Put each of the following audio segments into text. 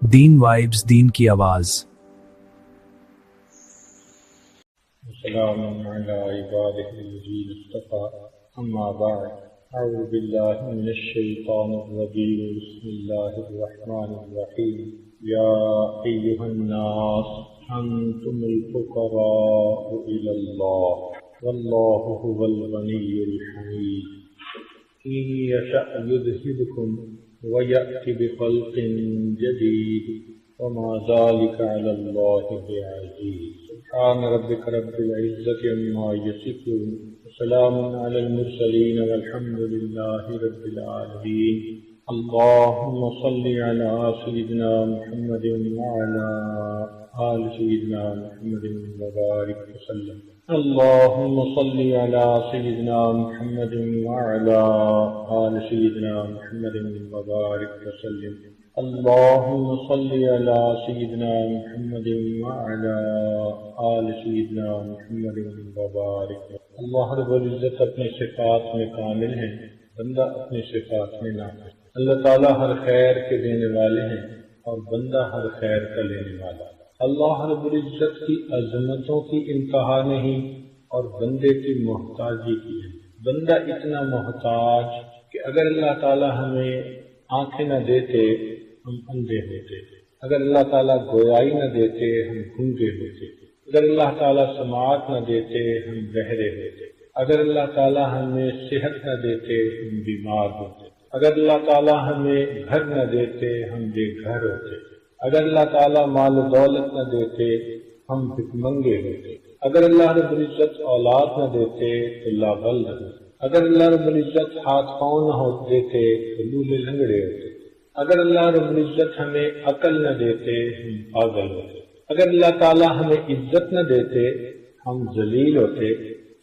دین vibes, دین کی آواز۔ السلام علی عبادہ الذین اصطفیٰ، اما بعد، اعوذ باللہ من الشیطان الرجیم، بسم اللہ الرحمن الرحیم، یا ایہا الناس انتم الفقراء الی اللہ واللہ هو الغنی الحمید، ان یشأ یذہبکم وَيَأْتِ بِخَلْقٍ جَدِيدٍ وَمَا ذَلِكَ عَلَى اللَّهِ بِعَزِيزٍ سبحان ربك رب العزة عما يصفون وسلام على المرسلين والحمد لله رب العالمين اللهم صل على سيدنا محمد وعلى آل سيدنا محمد وبارك وسلم اللهم صل على سيدنا محمد وعلى آل سيدنا محمد وبارك وسلم اللهم صل على سيدنا محمد وعلى آل سيدنا محمد وبارك اللہ رب العزت اپنی صفات میں کامل ہیں، بندہ اپنی صفات میں ناقص۔ اللہ تعالیٰ ہر خیر کے دینے والے ہیں اور بندہ ہر خیر کا لینے والا۔ اللہ رب العزت کی عظمتوں کی انتہا نہیں اور بندے کی محتاجی کی ہے۔ بندہ اتنا محتاج کہ اگر اللہ تعالیٰ ہمیں آنکھیں نہ دیتے ہم اندھے ہوتے، اگر اللہ تعالیٰ گویائی نہ دیتے ہم گونگے ہوتے، اگر اللہ تعالیٰ سماعت نہ دیتے ہم بہرے ہوتے، اگر اللہ تعالیٰ ہمیں صحت نہ دیتے ہم بیمار ہوتے، اگر اللہ تعالیٰ ہمیں گھر نہ دیتے ہم بے گھر ہوتے، اگر اللہ تعالیٰ مال و دولت نہ دیتے ہم بھکمنگے ہوتے، اگر اللہ رب العزت اولاد نہ دیتے تو لابلد ہوتے، اگر اللہ رب العزت ہاتھ پاؤں نہ دیتے تو لولے لنگڑے ہوتے، اگر اللہ رب العزت ہمیں عقل نہ دیتے ہم پاگل ہوتے، اگر اللہ تعالیٰ ہمیں عزت نہ دیتے ہم ذلیل ہوتے۔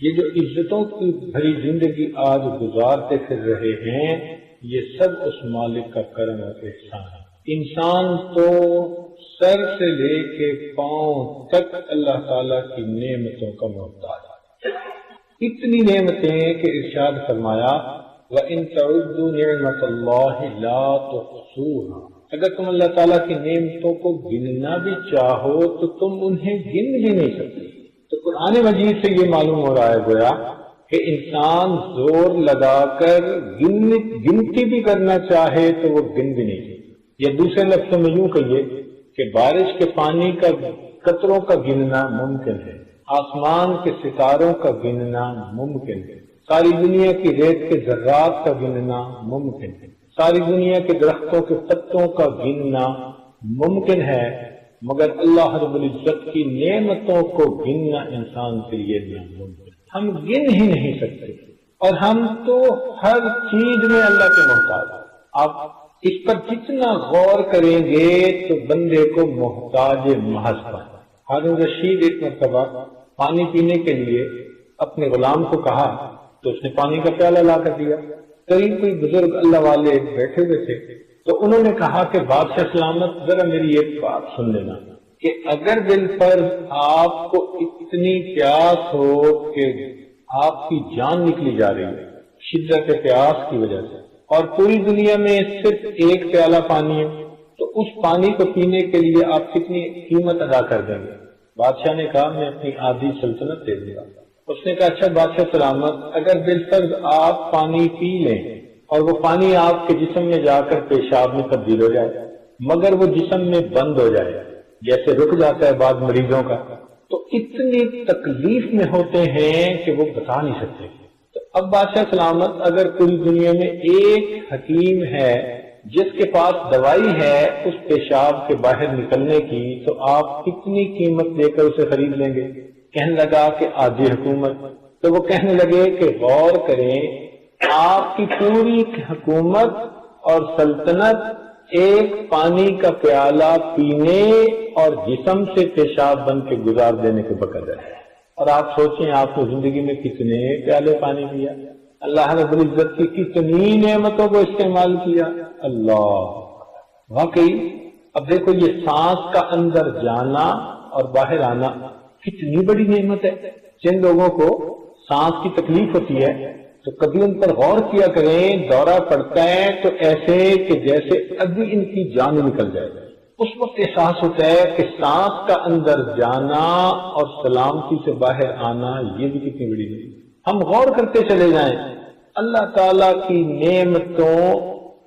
یہ جو عزتوں کی بھری زندگی آج گزارتے پھر رہے ہیں یہ سب اس مالک کا کرم اور احسان ہے۔ انسان تو سر سے لے کے پاؤں تک اللہ تعالیٰ کی نعمتوں کا محتاج ہے، اتنی نعمتیں کہ ارشاد فرمایا وَإِن تَعُدُّوا نِعْمَةَ اللَّهِ لَا تُحْصُوهَا، اگر تم اللہ تعالیٰ کی نعمتوں کو گننا بھی چاہو تو تم انہیں گن بھی نہیں سکتے۔ تو قرآن مجید سے یہ معلوم ہو رہا ہے گویا کہ انسان زور لگا کر گنتی بھی کرنا چاہے تو وہ گن بھی نہیں سکتے۔ یا دوسرے لفظوں میں یوں کہیے کہ بارش کے پانی کا قطروں کا گننا ممکن ہے، آسمان کے ستاروں کا گننا ممکن ہے، ساری دنیا کی ریت کے ذرات کا گننا ممکن ہے، ساری دنیا کے درختوں کے پتوں کا گننا ممکن ہے، مگر اللہ رب العزت کی نعمتوں کو گننا انسان کے لیے ناممکن۔ ہم گن ہی نہیں سکتے اور ہم تو ہر چیز میں اللہ کے محتاج ہیں۔ آپ اس پر جتنا غور کریں گے تو بندے کو محتاج محض پر۔ ہارون رشید ایک مرتبہ پانی پینے کے لیے اپنے غلام کو کہا تو اس نے پانی کا پیالہ لا کر دیا۔ قریب کوئی بزرگ اللہ والے بیٹھے ہوئے تھے تو انہوں نے کہا کہ بادشاہ سلامت ذرا میری ایک بات سن لینا کہ اگر دل پر آپ کو اتنی پیاس ہو کہ آپ کی جان نکلی جا رہی ہے شدت پیاس کی وجہ سے اور پوری دنیا میں صرف ایک پیالہ پانی ہے تو اس پانی کو پینے کے لیے آپ کتنی قیمت ادا کر دیں گے؟ بادشاہ نے کہا میں اپنی آدھی سلطنت دے دوں گا۔ اس نے کہا اچھا بادشاہ سلامت اگر بالفرض آپ پانی پی لیں اور وہ پانی آپ کے جسم میں جا کر پیشاب میں تبدیل ہو جائے مگر وہ جسم میں بند ہو جائے جیسے رک جاتا ہے بعض مریضوں کا تو اتنی تکلیف میں ہوتے ہیں کہ وہ بتا نہیں سکتے۔ تو اب بادشاہ سلامت اگر پوری دنیا میں ایک حکیم ہے جس کے پاس دوائی ہے اس پیشاب کے باہر نکلنے کی تو آپ کتنی قیمت دے کر اسے خرید لیں گے؟ کہنے لگا کہ آدھی حکومت۔ تو وہ کہنے لگے کہ غور کریں آپ کی پوری حکومت اور سلطنت ایک پانی کا پیالہ پینے اور جسم سے پیشاب بن کے گزار دینے کے بقدر ہے، اور آپ سوچیں آپ کو زندگی میں کتنے پیالے پانی پیا، اللہ رب العزت کی کتنی نعمتوں کو استعمال کیا۔ اللہ واقعی اب دیکھو یہ سانس کا اندر جانا اور باہر آنا کتنی بڑی نعمت ہے۔ جن لوگوں کو سانس کی تکلیف ہوتی ہے تو کبھی ان پر غور کیا کریں، دورہ پڑتا ہے تو ایسے کہ جیسے ابھی ان کی جان نکل جائے، اس وقت احساس ہوتا ہے کہ سانس کا اندر جانا اور سلامتی سے باہر آنا یہ بھی کتنی بڑی نہیں. ہم غور کرتے چلے جائیں اللہ تعالی کی نعمتوں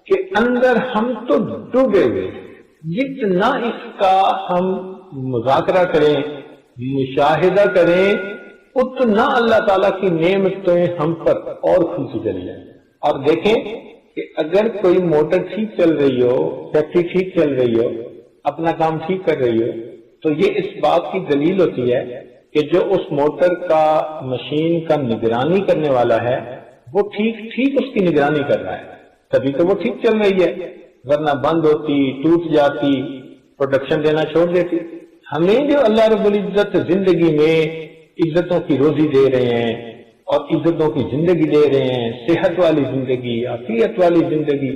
کے اندر ہم تو ڈوبے ہوئے. جتنا اس کا ہم مذاکرہ کریں مشاہدہ کریں اتنا اللہ تعالیٰ کی نعمتیں ہم پر اور کھلتی چلی جائیں. اور دیکھیں کہ اگر کوئی موٹر ٹھیک چل رہی ہو فیکٹری ٹھیک چل رہی ہو اپنا کام ٹھیک کر رہی ہو تو یہ اس بات کی دلیل ہوتی ہے کہ جو اس موٹر کا مشین کا نگرانی کرنے والا ہے وہ ٹھیک اس کی نگرانی کر رہا ہے تبھی تو وہ ٹھیک چل رہی ہے. ورنہ بند ہوتی ٹوٹ جاتی پروڈکشن دینا چھوڑ دیتی. ہمیں جو اللہ رب العزت زندگی میں عزتوں کی روزی دے رہے ہیں اور عزتوں کی زندگی دے رہے ہیں صحت والی زندگی عافیت والی زندگی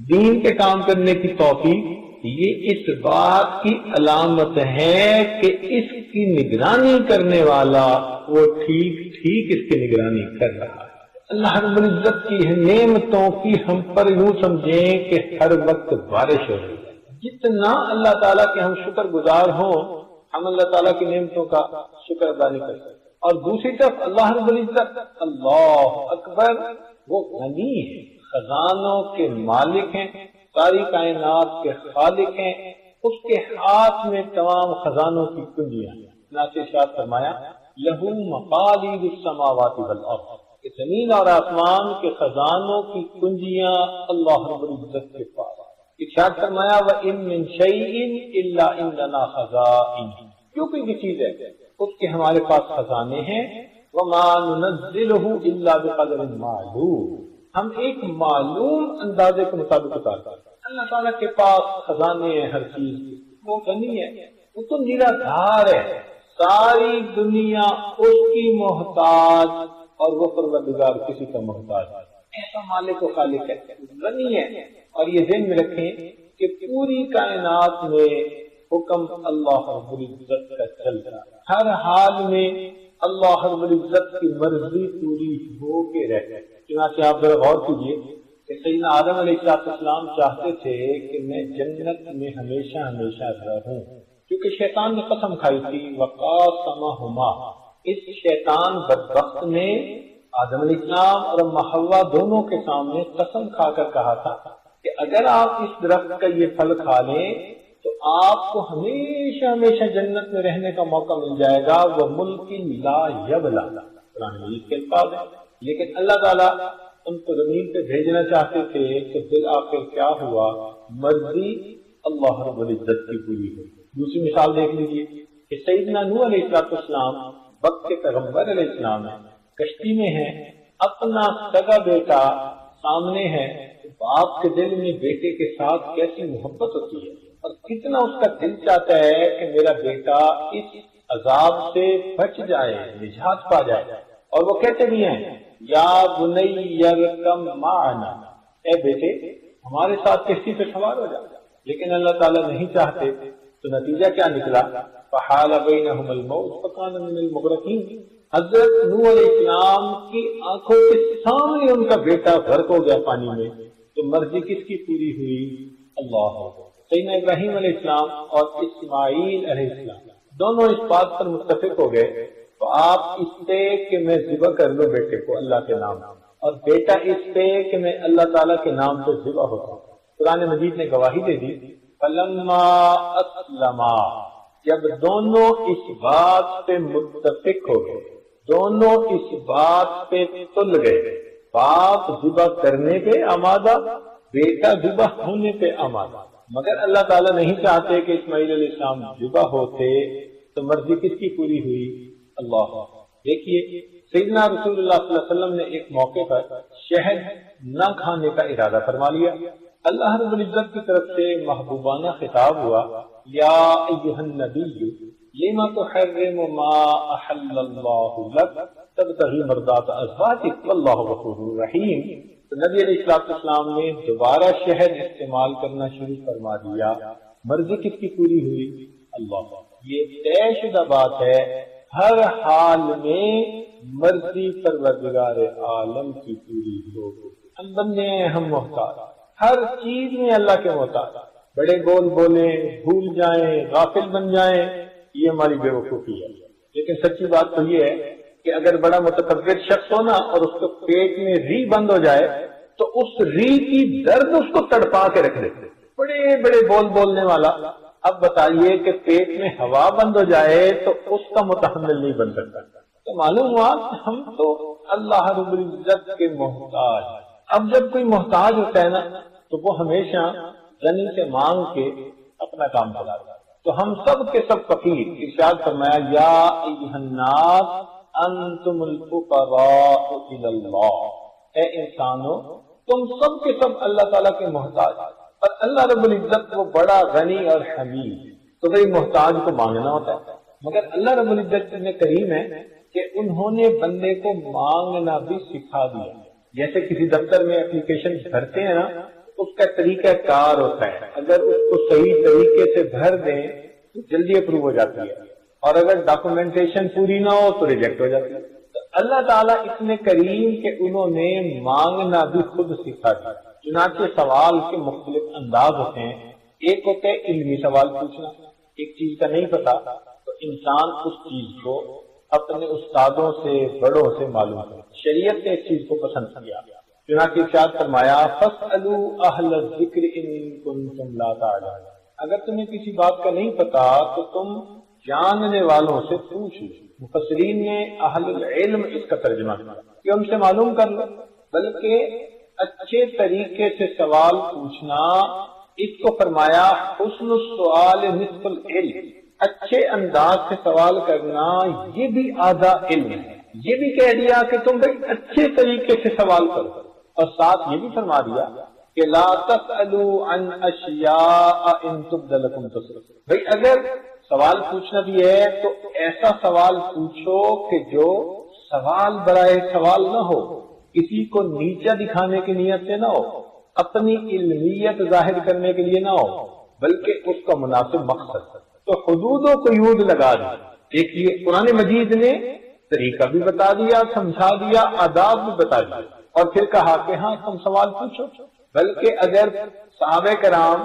دین کے کام کرنے کی توفیق یہ اس بات کی علامت ہے کہ اس کی نگرانی کرنے والا وہ ٹھیک اس کی نگرانی کر رہا ہے. اللہ رب العزت کی نعمتوں کی ہم پر یوں سمجھیں کہ ہر وقت بارش ہو رہی ہے. جتنا اللہ تعالیٰ کے ہم شکر گزار ہوں ہم اللہ تعالیٰ کی نعمتوں کا شکر ادا نہیں کر سکتے. اور دوسری طرف اللہ رب العزت اللہ اکبر وہ غنی ہے خزانوں کے مالک ہیں ساری کائنات کے خالق ہیں. اس کے ہاتھ میں تمام خزانوں کی کنجیاں ہیں. چنانچہ ارشاد فرمایا لہو مقالید السماوات والارض کہ زمین اور آسمان کے خزانوں کی کنجیاں اللہ رب العزت کے پاس. ارشاد فرمایا وَإِن مِّن شَيْءٍ إِلَّا عِندَنَا خَزَائِنُ جو کوئی بھی چیز ہے اس کے ہمارے پاس خزانے ہیں. وَمَا نُنَزِّلُهُ إِلَّا بِقَدْرٍ مَعْلُومٍ ہم ایک معلوم اندازے کے مطابق اتارتے ہیں. اللہ تعالیٰ کے پاس خزانے ہیں ہر چیز وہ غنی ہے وہ تو نیرا دھار ہے. ساری دنیا اس کی محتاج اور وہ پروردگار کسی کا محتاج ہے. ایسا مالک و خالق ہے غنی ہے. اور یہ ذہن میں رکھیں کہ پوری کائنات میں حکم اللہ رب العزت کا چل رہا ہے. ہر حال میں اللہ رب العزت کی مرضی پوری ہو کے رہے. چنانچہ آپ ذرا غور کیجیے کہ سیدنا آدم علیہ السلام چاہتے تھے کہ میں جنت میں ہمیشہ رہوں کیونکہ شیطان نے قسم کھائی تھی وقاسمہما. اس شیطان بدبخت نے آدم علیہ السلام اور اما حوا دونوں کے سامنے قسم کھا کر کہا تھا کہ اگر آپ اس درخت کا یہ پھل کھا لیں تو آپ کو ہمیشہ جنت میں رہنے کا موقع مل جائے گا. وہ ملک لا یبلا قرآن مجید کے الفاظ ہیں. لیکن اللہ تعالیٰ ان کو زمین پہ بھیجنا چاہتے تھے کہ بالآخر کیا ہوا مرضی اللہ رب العزت کی پوری ہوئی. دوسری مثال دیکھ لیجیے کہ سیدنا نوح علیہ السلام وقت کے پیغمبر علیہ السلام ہیں کشتی میں ہیں اپنا سگا بیٹا سامنے ہے. باپ کے دل میں بیٹے کے ساتھ کیسی محبت ہوتی ہے اور کتنا اس کا دل چاہتا ہے کہ میرا بیٹا اس عذاب سے بچ جائے نجات پا جائے. اور وہ کہتے بھی ہیں یا بنی یرکم معنا اے بیٹے ہمارے ساتھ کشتی پہ سوار ہو جا. لیکن اللہ تعالیٰ نہیں چاہتے تو نتیجہ کیا نکلا فحال بینہم الموت فکان من المغرقین. حضرت نوح علیہ السلام کی آنکھوں کے سامنے ان کا بیٹا غرق ہو گیا پانی میں. تو مرضی کس کی پوری ہوئی اللہ. سیدنا ابراہیم علیہ السلام اور اسماعیل علیہ السلام دونوں اس بات پر متفق ہو گئے تو آپ اس پہ کہ میں ذبح کر لوں بیٹے کو اللہ کے نام اور بیٹا اس پہ کہ میں اللہ تعالیٰ کے نام پہ ذبح ہوتا ہوں. قرآن مجید نے گواہی دے دی فلما اسلما جب دونوں اس بات پہ متفق ہو گئے دونوں اس بات پہ تل گئے. باپ ذبح کرنے پہ آمادہ بیٹا ذبح ہونے پہ آمادہ. مگر اللہ تعالیٰ نہیں چاہتے کہ اسماعیل علیہ السلام ذبح ہوتے تو مرضی کس کی پوری ہوئی اللہ. دیکھیے سیدنا رسول اللہ صلی اللہ علیہ وسلم نے ایک موقع پر شہد نہ کھانے کا ارادہ فرما لیا. اللہ رب العزت کی طرف سے محبوبانہ خطاب ہوا یا ایھا النبی لما تحرم ما احل اللہ لک تبتغی مرضات ازواجک واللہ غفور رحیم. تو نبی علیہ السلام نے دوبارہ شہد استعمال کرنا شروع فرما دیا. مرضی کس کی پوری ہوئی اللہ. یہ طے شدہ بات ہے ہر حال میں مرضی پروردگار عالم کی پوری ہو. ہم بندے ہیں ہم محتاج ہر چیز میں اللہ کے محتاج. بڑے بول بولیں، بھول جائیں، غافل بن جائیں، یہ ہماری بے وقوفی ہے۔ لیکن سچی بات تو یہ ہے کہ اگر بڑا متکبر شخص ہو نا اور اس کو پیٹ میں ری بند ہو جائے تو اس ری کی درد اس کو تڑپا کے رکھ دیتے، بڑے بڑے بول بولنے والا۔ اب بتائیے کہ پیٹ میں ہوا بند ہو جائے تو اس کا متحمل نہیں بن سکتا۔ تو معلوم ہوا کہ ہم تو اللہ رب العزت کے محتاج۔ اب جب کوئی محتاج ہوتا ہے نا تو وہ ہمیشہ غنی سے مانگ کے اپنا کام چلاتا ہے۔ تو ہم سب کے سب فقیر، ارشاد فرمایا یا ایھا الناس انتم الفقراء الی اللہ، اے انسانو تم سب کے سب اللہ تعالیٰ کے محتاج، اور اللہ رب العزت وہ بڑا غنی اور حمید، تو بھئی محتاج کو مانگنا ہوتا ہے۔ مگر اللہ رب العزت اتنے کریم ہے کہ انہوں نے بندے کو مانگنا بھی سکھا دیا۔ جیسے کسی دفتر میں اپلیکیشن بھرتے ہیں نا، اس کا طریقہ کار ہوتا ہے، اگر اس کو صحیح طریقے سے بھر دیں تو جلدی اپروو ہو جاتی ہے، اور اگر ڈاکومنٹیشن پوری نہ ہو تو ریجیکٹ ہو جاتی ہے۔ تو اللہ تعالیٰ اتنے کریم کہ انہوں نے مانگنا بھی خود سکھا دیا۔ چنانچہ سوال کے مختلف انداز ہوتے ہیں۔ ایک ہوتا ہے علمی سوال پوچھنا، ایک چیز کا نہیں پتا تو انسان اس چیز کو اپنے استادوں سے بڑوں سے معلوم کرے۔ شریعت نے اس چیز کو پسند کیا، چنانچہ ارشاد فرمایا فاسألوا اہل الذکر ان کنتم لا تعلمون، اگر تمہیں کسی بات کا نہیں پتا تو تم جاننے والوں سے پوچھ لو۔ مفسرین نے اہل العلم اس کا ترجمہ کیا کہ ان سے معلوم کر لو، بلکہ اچھے طریقے سے سوال پوچھنا، اس کو فرمایا حسن السؤال نصف العلم، اچھے انداز سے سوال کرنا یہ بھی آدھا علم ہے۔ یہ بھی کہہ دیا کہ تم بھائی اچھے طریقے سے سوال کرو، اور ساتھ یہ بھی فرما دیا کہ لا تسألوا عن اشیاء ان تبد لکم تسؤکم، بھائی اگر سوال پوچھنا بھی ہے تو ایسا سوال پوچھو کہ جو سوال برائے سوال نہ ہو، کسی کو نیچا دکھانے کی نیت سے نہ ہو، اپنی علمیت ظاہر کرنے کے لیے نہ ہو، بلکہ اس کا مناسب مقصد۔ تو حدود و قیود لگا دی۔ دیکھیے قرآن مجید نے طریقہ بھی بتا دیا، سمجھا دیا، آداب بھی بتا دیا، اور پھر کہا کہ ہاں تم سوال پوچھو۔ بلکہ اگر صحابہ کرام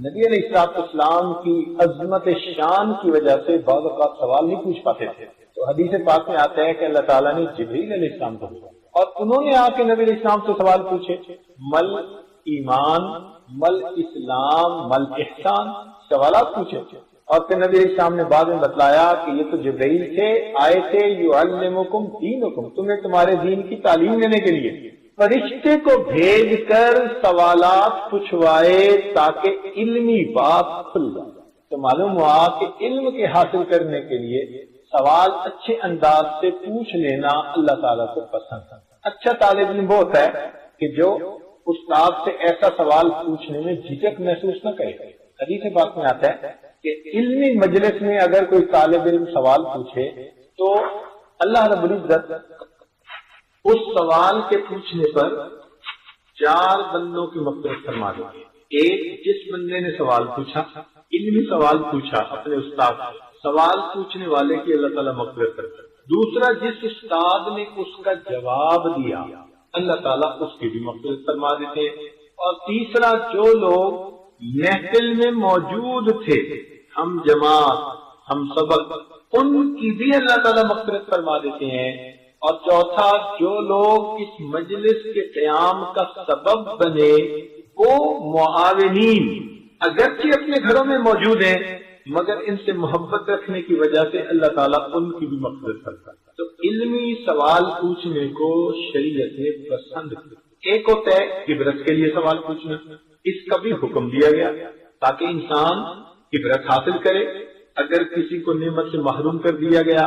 نبی علیہ السلام کی عظمت شان کی وجہ سے بعض اوقات سوال نہیں پوچھ پاتے تھے، تو حدیث پاک میں آتا ہے کہ اللہ تعالیٰ نے جبریل علیہ السلام کو بھیجا اور انہوں نے آ کے نبی علیہ السلام سے سوال پوچھے، مل ایمان، مل اسلام، مل احسان، سوالات پوچھے، اور پھر نبی علیہ السلام نے بعد میں بتلایا کہ یہ تو جبرائیل تھے، آئے تھے یعلمکم دینکم، تمہیں تمہارے دین کی تعلیم دینے کے لیے، فرشتے کو بھیج کر سوالات پوچھوائے تاکہ علمی بات کھل جائے۔ تو معلوم ہوا کہ علم کے حاصل کرنے کے لیے سوال اچھے انداز سے پوچھ لینا اللہ تعالیٰ کو پسند ہے۔ اچھا طالب علم وہ ہوتا ہے کہ جو استاد سے ایسا سوال پوچھنے میں جھجک محسوس نہ کرے۔ حدیث پاک میں آتا ہے کہ علمی مجلس میں اگر کوئی طالب علم سوال پوچھے تو اللہ رب العزت اس سوال کے پوچھنے پر 4 بندوں کی مغفرت فرما دیں۔ ایک، جس بندے نے سوال پوچھا، علمی سوال پوچھا اپنے استاد سے، سوال پوچھنے والے کی اللہ تعالیٰ مغفرت کرتا ہے۔ دوسرا، جس استاد نے اس کا جواب دیا اللہ تعالیٰ اس کی بھی مغفرت فرما دیتے ہیں۔ اور تیسرا، جو لوگ محفل میں موجود تھے، ہم جماعت، ہم سبق، ان کی بھی اللہ تعالیٰ مغفرت فرما دیتے ہیں۔ اور چوتھا، جو لوگ اس مجلس کے قیام کا سبب بنے وہ معاونین، اگرچہ اپنے گھروں میں موجود ہیں مگر ان سے محبت رکھنے کی وجہ سے اللہ تعالیٰ ان کی بھی مغفرت کرتا ہے۔ تو علمی سوال پوچھنے کو شریعت نے پسند کیا۔ ایک ہوتا ہے عبرت کے لیے سوال پوچھنا، اس کا بھی حکم دیا گیا تاکہ انسان عبرت حاصل کرے۔ اگر کسی کو نعمت سے محروم کر دیا گیا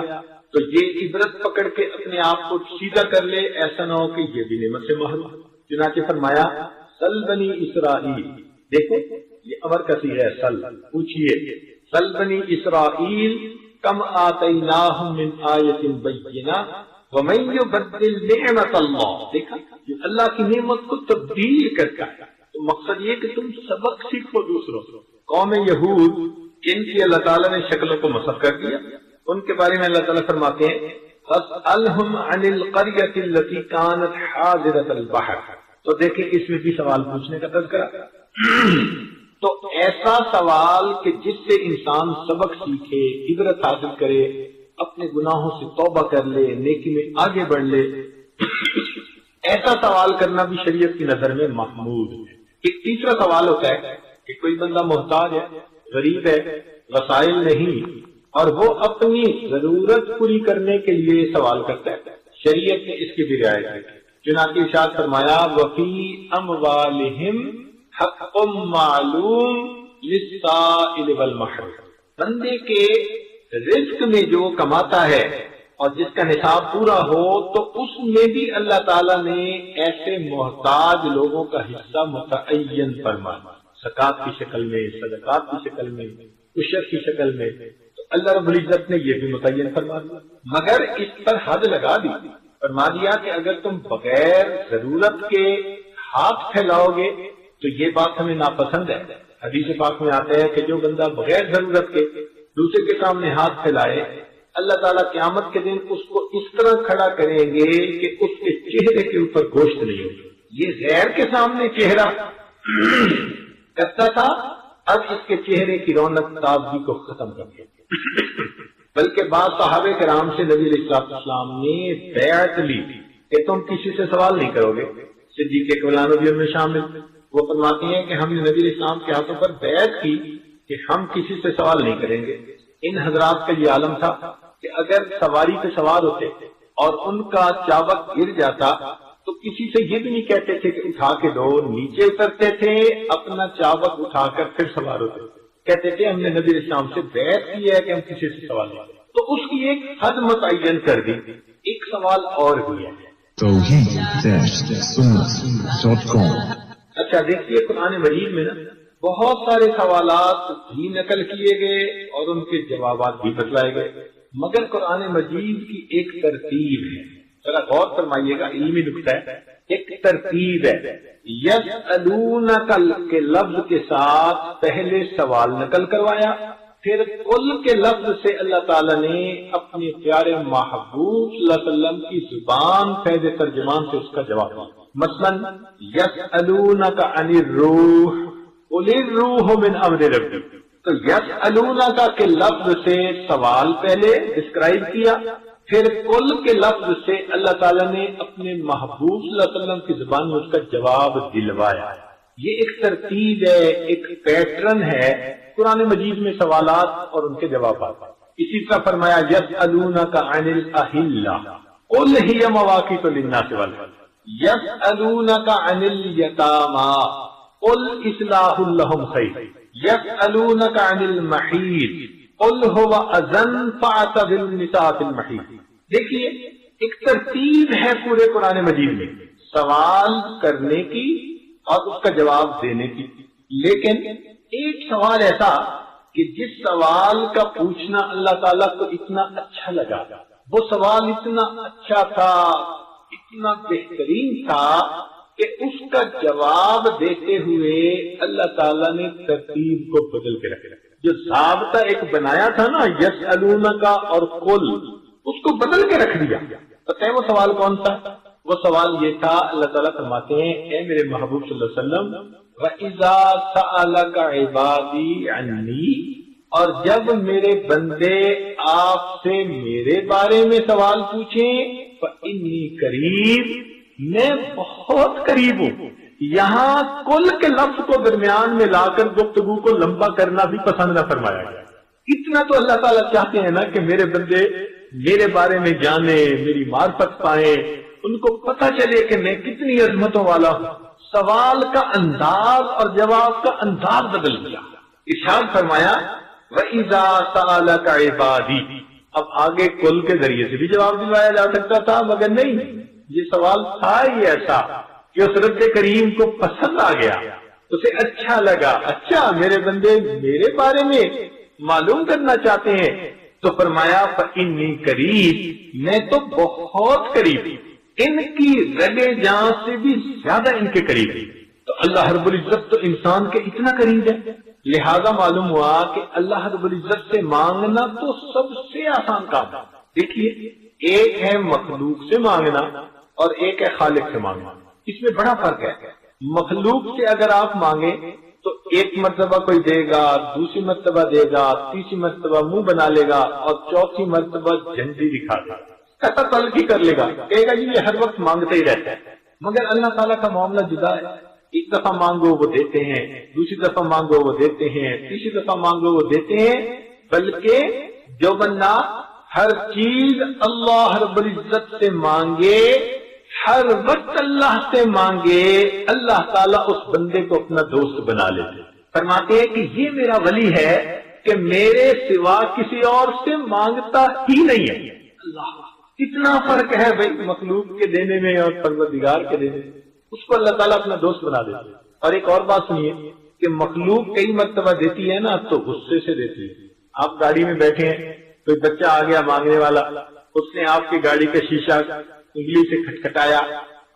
تو یہ عبرت پکڑ کے اپنے آپ کو سیدھا کر لے، ایسا نہ ہو کہ یہ بھی نعمت سے محروم۔ چنانچہ فرمایا سل بنی اسرائیل، دیکھو یہ امر کا صیغہ ہے، سل، پوچھئے، سل بنی اسرائیل کم آتیناہم من آیت بینہ ومن یبدل نعمت اللہ، دیکھا یہ اللہ کی نعمت کو تبدیل کرتا ہے۔ تو مقصد یہ کہ تم سبق سیکھو دوسروں سے۔ قوم یہود، ان کی اللہ تعالیٰ نے شکلوں کو مسخ کر دیا، ان کے بارے میں اللہ تعالیٰ فرماتے ہیں فَاسْأَلْهُمْ عَنِ الْقَرْيَةِ الَّتِي كَانَتْ حَاضِرَةَ الْبَحْرِ، تو دیکھیں اس میں بھی سوال پوچھنے کا تذکرہ۔ تو ایسا سوال کہ جس سے انسان سبق سیکھے، عبرت حاصل کرے، اپنے گناہوں سے توبہ کر لے، نیکی میں آگے بڑھ لے، ایسا سوال کرنا بھی شریعت کی نظر میں محمود ہے۔ ایک تیسرا سوال ہوتا ہے کہ کوئی بندہ محتاج ہے، غریب ہے، وسائل نہیں، اور وہ اپنی ضرورت پوری کرنے کے لیے سوال کرتا ہے، شریعت نے اس کی بھی رعایت کی۔ چنانچہ ارشاد فرمایا وفی اموالہم حق معلوم للسائل والمحروم، بندے کے رزق میں جو کماتا ہے اور جس کا نصاب پورا ہو تو اس میں بھی اللہ تعالیٰ نے ایسے محتاج لوگوں کا حصہ متعین فرمایا، زکوٰۃ کی شکل میں، صدقات کی شکل میں، عشر کی شکل میں، تو اللہ رب العزت نے یہ بھی متعین فرما دیا، مگر اس پر حد لگا دی، فرما دیا کہ اگر تم بغیر ضرورت کے ہاتھ پھیلاؤ گے تو یہ بات ہمیں ناپسند ہے۔ حدیث پاک میں آتا ہے کہ جو بندہ بغیر ضرورت کے دوسرے کے سامنے ہاتھ پھیلائے، اللہ تعالیٰ قیامت کے دن اس کو اس طرح کھڑا کریں گے کہ اس کے چہرے کے اوپر گوشت نہیں ہوگا۔ یہ غیر کے سامنے چہرہ کرتا تھا، اب اس کے چہرے کی رونق تازگی کو ختم کر دیا۔ بلکہ بعض صحابہ کرام سے نبی علیہ السلام نے بیعت لی کہ تم کسی سے سوال نہیں کرو گے، صدیق اکبر بھی ان میں شامل۔ وہ فرماتے ہیں کہ ہم نے نبی علیہ السلام کے ہاتھوں پر بیعت کی کہ ہم کسی سے سوال نہیں کریں گے۔ ان حضرات کا یہ عالم تھا کہ اگر سواری پہ سوار ہوتے اور ان کا چابک گر جاتا تو کسی سے یہ بھی نہیں کہتے تھے کہ اٹھا کے دو، نیچے اترتے تھے، اپنا چابک اٹھا کر پھر سوار ہوتے، کہتے تھے ہم نے نبی علیہ السلام سے بیعت کی ہے کہ ہم کسی سے سوال نہیں کریں۔ تو اس کی ایک حد متعین کر دی۔ ایک سوال اور بھی ہے، اچھا دیکھیے قرآن مجید میں نا بہت سارے سوالات بھی نقل کیے گئے اور ان کے جوابات بھی بتلائے گئے، مگر قرآن مجید کی ایک ترتیب ہے، ذرا غور فرمائیے گا، علمی نکتہ ہے، ایک ترتیب ہے۔ یسألونک کے لفظ کے ساتھ پہلے سوال نقل کروایا، پھر قل کے لفظ سے اللہ تعالیٰ نے اپنے پیارے محبوب صلی اللہ علیہ وسلم کی زبان فیض ترجمان سے اس کا جواب دیا۔ مثلا یسألونک عن الروح قل الروح من امر ربی، تو یسألونک کے لفظ سے سوال پہلے ڈسکرائب کیا، پھر قل کے لفظ سے اللہ تعالیٰ نے اپنے محبوب صلی اللہ علیہ وسلم کی زبان میں اس کا جواب دلوایا۔ یہ ایک ترتیب ہے، ایک پیٹرن ہے قرآن مجید میں سوالات اور ان کے جوابات۔ اسی طرح فرمایا یسألونک عن الاہلہ قل ہی مواقیت للناس والحج، یسألونک عن الیتامی قل اصلاح لہم خیر، یسألونک عن المحیض قل هو اذن فاعتزلوا النساء فی المحیض۔ دیکھیے ایک ترتیب ہے پورے قرآن مجید میں سوال کرنے کی اور اس کا جواب دینے کی، لیکن ایک سوال ایسا کہ جس سوال کا پوچھنا اللہ تعالیٰ کو اتنا اچھا لگا، وہ سوال اتنا اچھا تھا، اتنا بہترین تھا کہ اس کا جواب دیتے ہوئے اللہ تعالیٰ نے ترتیب کو بدل کے رکھا۔ جو ضابطہ ایک بنایا تھا نا یسألونک اور قل، اس کو بدل کے رکھ دیا۔ پتہ ہے وہ سوال کون تھا؟ وہ سوال یہ تھا، اللہ تعالیٰ فرماتے ہیں اے میرے محبوب صلی اللہ علیہ وسلم وَإِذَا سَأَلَكَ عِبَادِي عَنِّي، اور جب میرے بندے آپ سے میرے بارے میں سوال پوچھیں فَإِنِّي قَرِيبٌ، میں بہت قریب ہوں۔ یہاں کل کے لفظ کو درمیان میں لا کر گفتگو کو لمبا کرنا بھی پسند نہ فرمایا گیا۔ اتنا تو اللہ تعالیٰ چاہتے ہیں نا کہ میرے بندے میرے بارے میں جانیں، میری معرفت پائیں، ان کو پتہ چلے کہ میں کتنی عظمتوں والا ہوں۔ سوال کا انداز اور جواب کا انداز بدل گیا۔ ارشاد فرمایا وَإِذَا سَأَلَكَ عِبَادِي، اب آگے کل کے ذریعے سے بھی جواب دلوایا جا سکتا تھا، مگر نہیں، یہ سوال تھا ہی ایسا کہ اس رب کریم کو پسند آ گیا، اسے اچھا لگا، اچھا میرے بندے میرے بارے میں معلوم کرنا چاہتے ہیں، تو فرمایا فَإِنِّي قَرِيبٌ، میں تو بہت قریب، ان کی رگے جان سے بھی زیادہ ان کے قریب ہے۔ تو اللہ رب العزت تو انسان کے اتنا قریب ہے، لہذا معلوم ہوا کہ اللہ رب العزت سے مانگنا تو سب سے آسان کام ہے۔ دیکھیے ایک ہے مخلوق سے مانگنا اور ایک ہے خالق سے مانگنا، اس میں بڑا فرق ہے۔ مخلوق سے اگر آپ مانگیں تو ایک مرتبہ کوئی دے گا، دوسری مرتبہ دے گا، تیسری مرتبہ منہ بنا لے گا، اور چوتھی مرتبہ جھنڈی دکھا دے گا، تلقی کر لے گا، کہے گا جی یہ ہر وقت مانگتے ہی رہتا ہے۔ مگر اللہ تعالیٰ کا معاملہ جدا ہے، ایک دفعہ مانگو وہ دیتے ہیں، دوسری دفعہ مانگو وہ دیتے ہیں، تیسری دفعہ مانگو وہ دیتے ہیں، بلکہ جو بندہ ہر چیز اللہ رب العزت سے مانگے، ہر وقت اللہ سے مانگے، اللہ تعالیٰ اس بندے کو اپنا دوست بنا لیتے۔ فرماتے ہیں کہ یہ میرا ولی ہے کہ میرے سوا کسی اور سے مانگتا ہی نہیں ہے۔ اللہ، اتنا فرق ہے بھائی مخلوق کے دینے میں اور پروردگار کے دینے میں، اس کو اللہ تعالیٰ اپنا دوست بنا دیتے۔ اور ایک اور بات سنیے کہ مخلوق کئی مرتبہ دیتی ہے نا تو غصے سے دیتی ہے۔ آپ گاڑی میں بیٹھے ہیں، کوئی بچہ آ گیا مانگنے والا، اس نے آپ کی گاڑی کا شیشہ انگلی سے کھٹکھٹایا،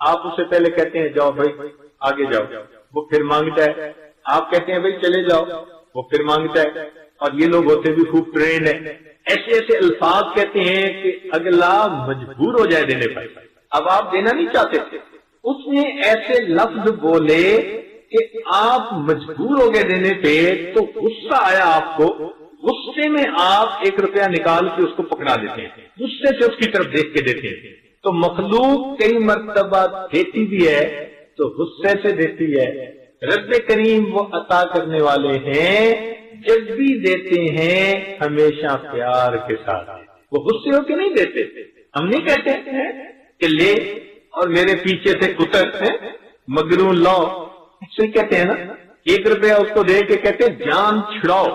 آپ اسے پہلے کہتے ہیں جاؤ بھائی آگے جاؤ، وہ پھر مانگتا ہے، آپ کہتے ہیں بھائی چلے جاؤ، وہ پھر مانگتا ہے۔ اور یہ لوگ ہوتے بھی خوب ٹرینڈ ہیں، ایسے ایسے الفاظ کہتے ہیں کہ اگلا مجبور ہو جائے دینے پر۔ اب آپ دینا نہیں چاہتے تھے، اس نے ایسے لفظ بولے کہ آپ مجبور ہو گئے دینے پہ، تو غصہ آیا آپ کو، غصے میں آپ 1 روپیہ نکال کے اس کو پکڑا دیتے ہیں، غصے سے اس کی طرف دیکھ کے دیتے ہیں۔ تو مخلوق کئی مرتبہ دیتی بھی ہے تو غصے سے دیتی ہے، رب کریم وہ عطا کرنے والے ہیں، جب بھی دیتے ہیں ہمیشہ پیار کے ساتھ، وہ غصے ہو کے نہیں دیتے۔ ہم نہیں کہتے ہیں کہ لے اور میرے پیچھے سے اتر ہے مگروں لو، ایسے کہتے ہیں نا، 1 روپیہ اس کو دے کے کہتے ہیں جان چھڑاؤ،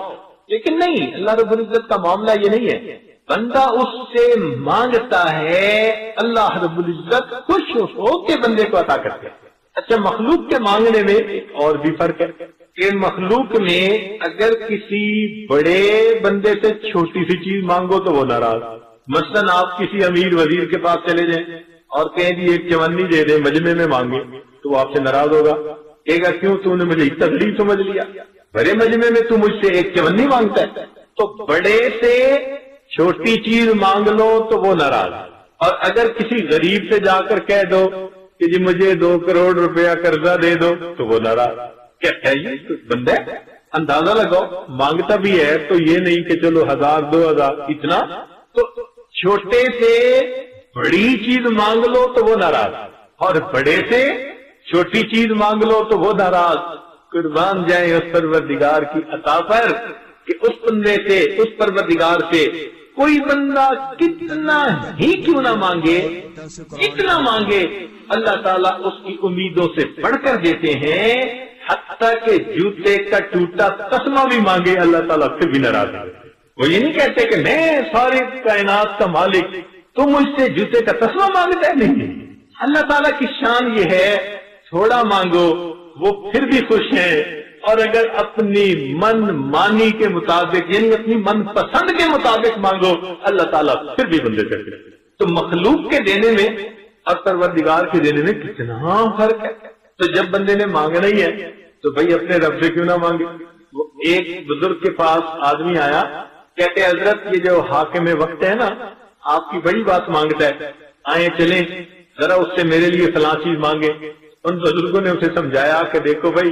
لیکن نہیں، اللہ رب العزت کا معاملہ یہ نہیں ہے۔ بندہ اس سے مانگتا ہے، اللہ رب العزت خوش ہو کے بندے کو عطا کرتے ہیں۔ اچھا، مخلوق کے مانگنے میں ایک اور بھی فرق ہے کہ مخلوق میں اگر کسی بڑے بندے سے چھوٹی سی چیز مانگو تو وہ ناراض۔ مثلاً آپ کسی امیر وزیر کے پاس چلے جائیں اور کہیں جی ایک چونی دے دیں، مجمع میں مانگے، تو وہ آپ سے ناراض ہوگا، کہے گا کیوں تو نے مجھے اتنا غریب سمجھ لیا، بڑے مجمع میں تو مجھ سے ایک چونی مانگتا ہے۔ تو بڑے سے چھوٹی چیز مانگ لو تو وہ ناراض، اور اگر کسی غریب سے جا کر کہہ دو کہ جی مجھے 2 کروڑ روپیہ قرضہ دے دو تو وہ ناراض۔ کیا چاہیے بندہ اندازہ لگاؤ، مانگتا بھی ہے تو یہ نہیں کہ چلو 1000 2000 اتنا، تو چھوٹے سے بڑی چیز مانگ لو تو وہ ناراض، اور بڑے سے چھوٹی چیز مانگ لو تو وہ ناراض۔ قربان جائیں اس پروردگار کی عطا پر کہ اس بندے سے، اس پروردگار سے کوئی بندہ کتنا ہی کیوں نہ مانگے، اتنا مانگے، اللہ تعالیٰ اس کی امیدوں سے بڑھ کر دیتے ہیں، حتیٰ کہ جوتے کا ٹوٹا تسمہ بھی مانگے اللہ تعالیٰ پھر بھی ناراض ہے۔ وہ یہ نہیں کہتے کہ میں ساری کائنات کا مالک، تم مجھ سے جوتے کا تسمہ مانگتا ہے، نہیں۔ اللہ تعالیٰ کی شان یہ ہے، تھوڑا مانگو وہ پھر بھی خوش ہیں، اور اگر اپنی من مانی کے مطابق یعنی اپنی من پسند کے مطابق مانگو اللہ تعالیٰ پھر بھی بندے کرتے ہیں۔ تو مخلوق کے دینے میں اور پروردگار کے دینے میں کتنا فرق ہے۔ تو جب بندے نے مانگنا ہی ہے تو بھائی اپنے رب سے کیوں نہ مانگے۔ وہ ایک بزرگ کے پاس آدمی آیا، کہتے حضرت یہ جو حاکم وقت ہے نا، آپ کی بڑی بات مانگتا ہے، آئیں چلیں ذرا اس سے میرے لیے فلاں چیز مانگے۔ ان بزرگوں نے اسے سمجھایا کہ دیکھو بھائی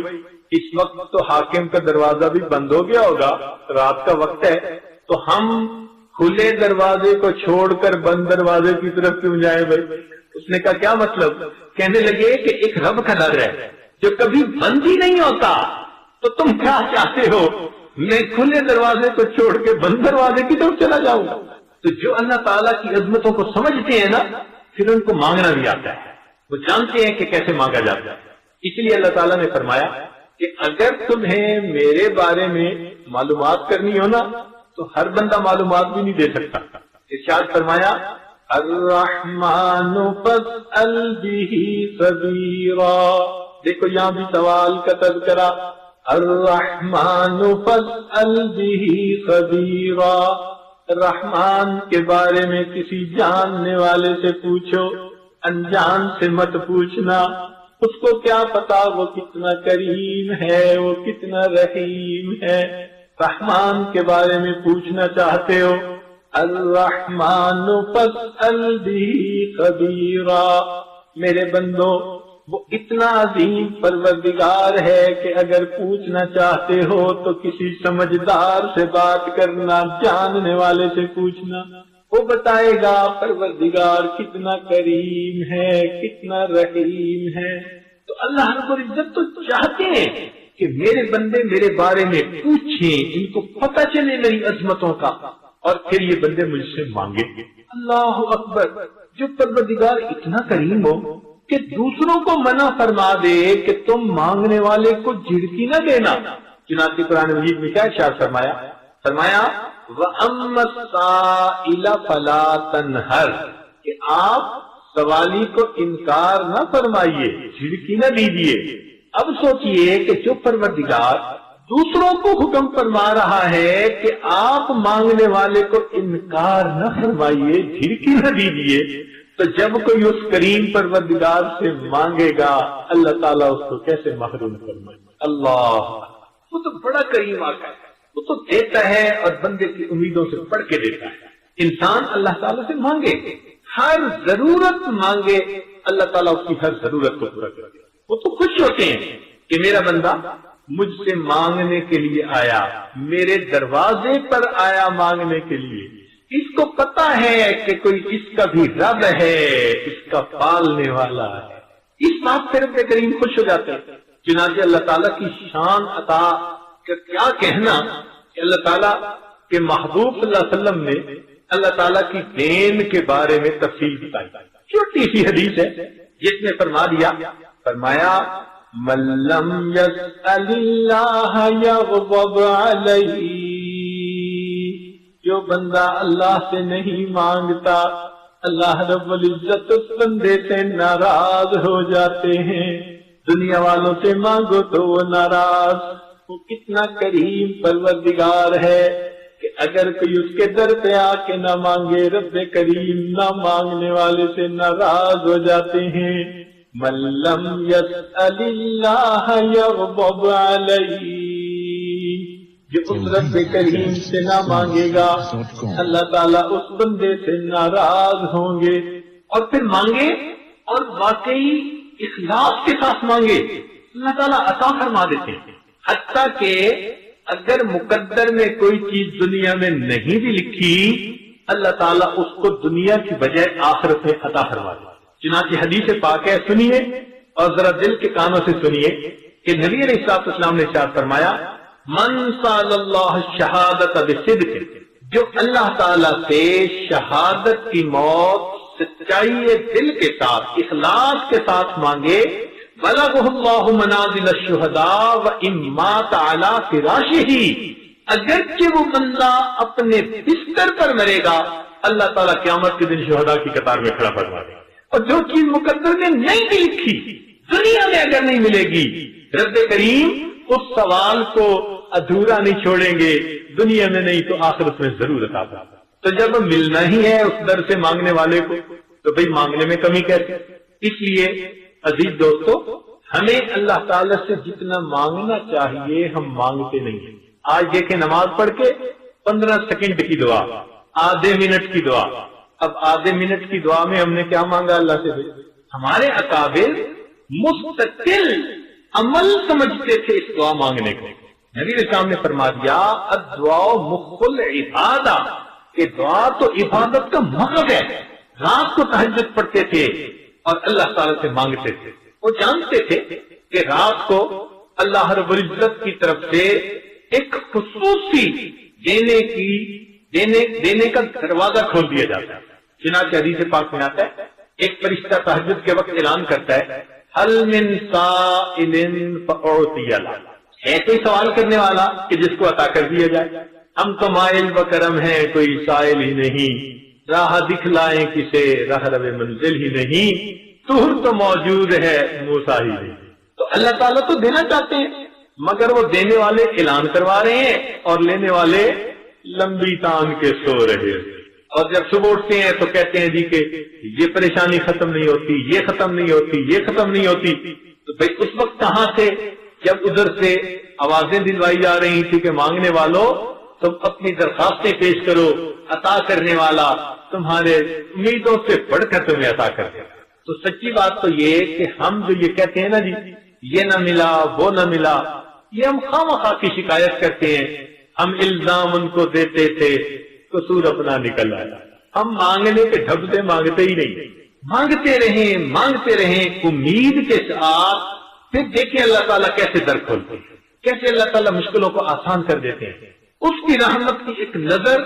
اس وقت تو حاکم کا دروازہ بھی بند ہو گیا ہوگا، رات کا وقت ہے، تو ہم کھلے دروازے کو چھوڑ کر بند دروازے کی طرف کیوں جائیں بھائی۔ اس نے کہا کیا مطلب؟ کہنے لگے کہ ایک رب کا در ہے جو کبھی بند ہی نہیں ہوتا، تو تم کیا چاہتے ہو میں کھلے دروازے کو چھوڑ کے بند دروازے کی طرف چلا جاؤں گا؟ تو جو اللہ تعالیٰ کی عظمتوں کو سمجھتے ہیں نا، پھر ان کو مانگنا بھی آتا ہے، وہ جانتے ہیں کہ کیسے مانگا جاتا ہے۔ اس لیے اللہ تعالیٰ نے فرمایا کہ اگر تمہیں میرے بارے میں معلومات کرنی ہو نا تو ہر بندہ معلومات بھی نہیں دے سکتا۔ ارشاد فرمایا الرحمن فاسأل به خبیرا، دیکھو یہاں بھی سوال کا تذکرہ، الرحمن فاسأل به خبیرا، رحمان کے بارے میں کسی جاننے والے سے پوچھو، انجان سے مت پوچھنا، اس کو کیا پتا وہ کتنا کریم ہے، وہ کتنا رحیم ہے۔ رحمان کے بارے میں پوچھنا چاہتے ہو، الرحمن فاسأل به خبیرا، میرے بندو وہ اتنا عظیم پروردگار ہے کہ اگر پوچھنا چاہتے ہو تو کسی سمجھدار سے بات کرنا، جاننے والے سے پوچھنا، وہ بتائے گا پروردگار کتنا کریم ہے، کتنا رحیم ہے۔ تو اللہ رب العزت تو چاہتے ہیں کہ میرے بندے میرے بارے میں پوچھیں، ان کو پتہ چلے میری عظمتوں کا، اور پھر یہ بندے مجھ سے مانگے۔ اللہ اکبر! جو پروردگار اتنا کریم ہو کہ دوسروں کو منع فرما دے کہ تم مانگنے والے کو جھڑکی نہ دینا۔ چنانچہ قرآن مجید میں کیا ارشاد فرمایا؟ فرمایا وَأَمَّا السَّائِلَ فَلَا تَنْهَرْ، کہ آپ سوالی کو انکار نہ فرمائیے، جھڑکی نہ دیجیے۔ اب سوچئے کہ جو پروردگار دوسروں کو حکم فرما رہا ہے کہ آپ مانگنے والے کو انکار نہ فرمائیے، جھڑکی نہ دیجیے، تو جب کوئی اس کریم پروردگار سے مانگے گا اللہ تعالیٰ اس کو کیسے محروم فرمائے؟ اللہ، وہ تو بڑا کریم آقا ہے، وہ تو دیتا ہے اور بندے کی امیدوں سے پڑھ کے دیتا ہے۔ انسان اللہ تعالیٰ سے مانگے، ہر ضرورت مانگے، اللہ تعالیٰ اس کی ہر ضرورت کو پورا کرے۔ وہ تو خوش ہوتے ہیں کہ میرا بندہ مجھ سے مانگنے کے لیے آیا، میرے دروازے پر آیا مانگنے کے لیے، اس کو پتا ہے کہ کوئی اس کا بھی رب ہے، اس کا پالنے والا ہے۔ اس بات سے رب کریم خوش ہو جاتے ہیں۔ چنانچہ اللہ تعالیٰ کی شان عطا کا کیا کہنا کہ اللہ تعالیٰ کے محبوب صلی اللہ علیہ وسلم نے اللہ تعالیٰ کی دین کے بارے میں تفصیل بتائی۔ چھوٹی سی حدیث ہے جس میں فرمایا من لم يسأل اللہ یغضب علیہ، جو بندہ اللہ سے نہیں مانگتا اللہ رب العزت اس بندے سے ناراض ہو جاتے ہیں۔ دنیا والوں سے مانگو تو وہ ناراض، وہ کتنا کریم پروردگار ہے کہ اگر کوئی اس کے در پہ آ کے نہ مانگے رب کریم نہ مانگنے والے سے ناراض ہو جاتے ہیں۔ من لم يسأل اللہ یغضب علیہ، جو اس رب کریم سے نہ مانگے گا اللہ تعالیٰ اس بندے سے ناراض ہوں گے۔ اور پھر مانگے اور واقعی اخلاص کے ساتھ مانگے، اللہ تعالیٰ عطا فرما دیتے ہیں۔ حتیٰ کہ اگر مقدر میں کوئی چیز دنیا میں نہیں بھی لکھی اللہ تعالیٰ اس کو دنیا کی بجائے آخرت میں عطا فرما دیتے۔ چنانچہ حدیث پاک ہے، سنیے اور ذرا دل کے کانوں سے سنیے کہ نبی علیہ السلام نے ارشاد فرمایا من سأل اللہ شہادت بصدق، جو اللہ تعالیٰ سے شہادت کی موت سچائی دل کے ساتھ اخلاص کے ساتھ مانگے، بلغہ اللہ منازل الشہداء وان مات علی فراشہ، اگرچہ وہ بندہ اپنے بستر پر مرے گا اللہ تعالیٰ قیامت کے دن شہداء کی قطار میں کھڑا فرما دے گا۔ اور جو چیز مقدر میں نہیں بھی لکھی دنیا میں اگر نہیں ملے گی رب کریم اس سوال کو ادھورا نہیں چھوڑیں گے، دنیا میں نہیں تو آخرت میں ضرور عطا فرما۔ تو جب ملنا ہی ہے اس در سے مانگنے والے کو تو بھئی مانگنے میں کمی کیسے؟ اس لیے عزیز دوستو ہمیں اللہ تعالیٰ سے جتنا مانگنا چاہیے ہم مانگتے نہیں ہیں۔ آج دیکھیں نماز پڑھ کے 15 سیکنڈ کی دعا، آدھے منٹ کی دعا، اب آدھے منٹ کی دعا میں ہم نے کیا مانگا اللہ سے؟ ہمارے اکابر مستقل عمل سمجھتے تھے اس دعا مانگنے کو۔ نبی اسلام نے فرما دیا الدعاء مخ العبادہ، کہ دعا تو عبادت کا مقصد ہے۔ رات کو تہجد پڑھتے تھے اور اللہ تعالیٰ سے مانگتے تھے۔ وہ جانتے تھے کہ رات کو اللہ رب العزت کی طرف سے ایک خصوصی دینے کا دروازہ کھول دیا جاتا ہے۔ چنانچہ حدیث پاک میں آتا ہے ایک فرشتہ تہجد کے وقت اعلان کرتا ہے حل من سائل فاعطی لہ، ہے کوئی سوال کرنے والا کہ جس کو عطا کر دیا جائے؟ ہم تو مائل بکرم ہیں، کوئی سائل ہی نہیں، راہ دکھلائیں کسے راہ رب منزل ہی نہیں، طور تو موجود ہے موسیٰ ہی نہیں۔ تو اللہ تعالیٰ تو دینا چاہتے ہیں مگر وہ دینے والے اعلان کروا رہے ہیں اور لینے والے لمبی تان کے سو رہے ہیں۔ اور جب صبح اٹھتے ہیں تو کہتے ہیں جی کہ یہ پریشانی ختم نہیں ہوتی، یہ ختم نہیں ہوتی، یہ ختم نہیں ہوتی۔ تو بھائی اس وقت کہاں سے جب ادھر سے آوازیں دلوائی جا رہی تھی کہ مانگنے والوں تم اپنی درخواستیں پیش کرو، عطا کرنے والا تمہارے امیدوں سے بڑھ کر تمہیں عطا کر دے گا۔ تو سچی بات تو یہ کہ ہم جو یہ کہتے ہیں نا جی یہ نہ ملا وہ نہ ملا، یہ ہم خواہ کی شکایت کرتے ہیں، ہم الزام ان کو دیتے تھے، قصور اپنا نکل آیا۔ ہم مانگنے کے ڈھب سے مانگتے ہی نہیں، مانگتے رہیں امید کے ساتھ، پھر دیکھیں اللہ تعالیٰ کیسے در کھولتے ہیں، کیسے اللہ تعالیٰ مشکلوں کو آسان کر دیتے ہیں۔ اس کی رحمت کی ایک نظر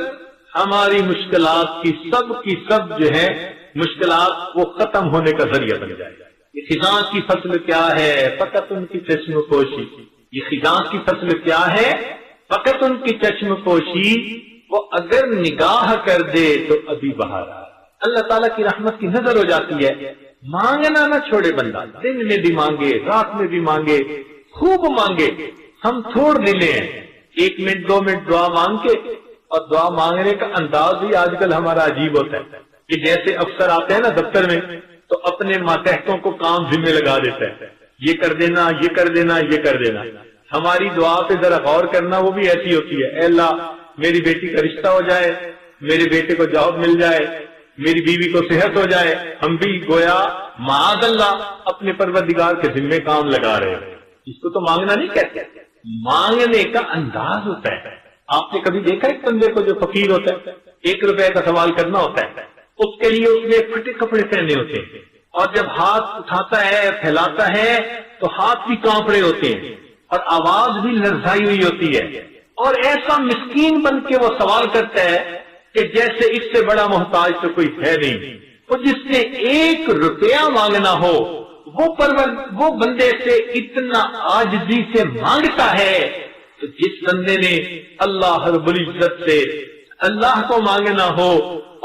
ہماری مشکلات کی سب جو ہے مشکلات وہ ختم ہونے کا ذریعہ بن جائے گا۔ یہ خزاں کی فصل کیا ہے فقط ان کی چشم پوشی، یہ خزاں کی فصل کیا ہے فقط ان کی چشم پوشی، وہ اگر نگاہ کر دے تو ابھی بہار آ۔ اللہ تعالیٰ کی رحمت کی نظر ہو جاتی ہے۔ مانگنا نہ چھوڑے بندہ، دن میں بھی مانگے رات میں بھی مانگے، خوب مانگے۔ ہم تھوڑ دلے ہیں، 1 منٹ 2 منٹ دعا مانگ کے، اور دعا مانگنے کا انداز بھی آج کل ہمارا عجیب ہوتا ہے کہ جیسے افسر آتے ہیں نا دفتر میں تو اپنے ماتحتوں کو کام ذمہ لگا دیتا ہے، یہ کر دینا یہ کر دینا یہ کر دینا۔ ہماری دعا پہ ذرا غور کرنا، وہ بھی ایسی ہوتی ہے، اے اللہ میری بیٹی کا رشتہ ہو جائے، میرے بیٹے کو جاب مل جائے، میری بیوی کو صحت ہو جائے۔ ہم بھی گویا معاذ اللہ اپنے پروردگار کے ذمہ کام لگا رہے ہیں۔ اس کو تو مانگنا نہیں کہتے، مانگنے کا انداز ہوتا ہے۔ آپ نے کبھی دیکھا ایک بندے کو جو فقیر ہوتا ہے 1 روپے کا سوال کرنا ہوتا ہے، اس کے لیے اس نے پھٹے کپڑے پہنے ہوتے ہیں، اور جب ہاتھ اٹھاتا ہے پھیلاتا ہے تو ہاتھ بھی کانپ رہے ہوتے ہیں اور آواز بھی لرزائی ہوئی ہوتی ہے، اور ایسا مسکین بن کے وہ سوال کرتا ہے کہ جیسے اس سے بڑا محتاج تو کوئی ہے نہیں۔ اور جس نے 1 روپیہ مانگنا ہو وہ بندے سے اتنا عاجزی سے مانگتا ہے، تو جس بندے نے اللہ رب العزت سے اللہ کو مانگنا ہو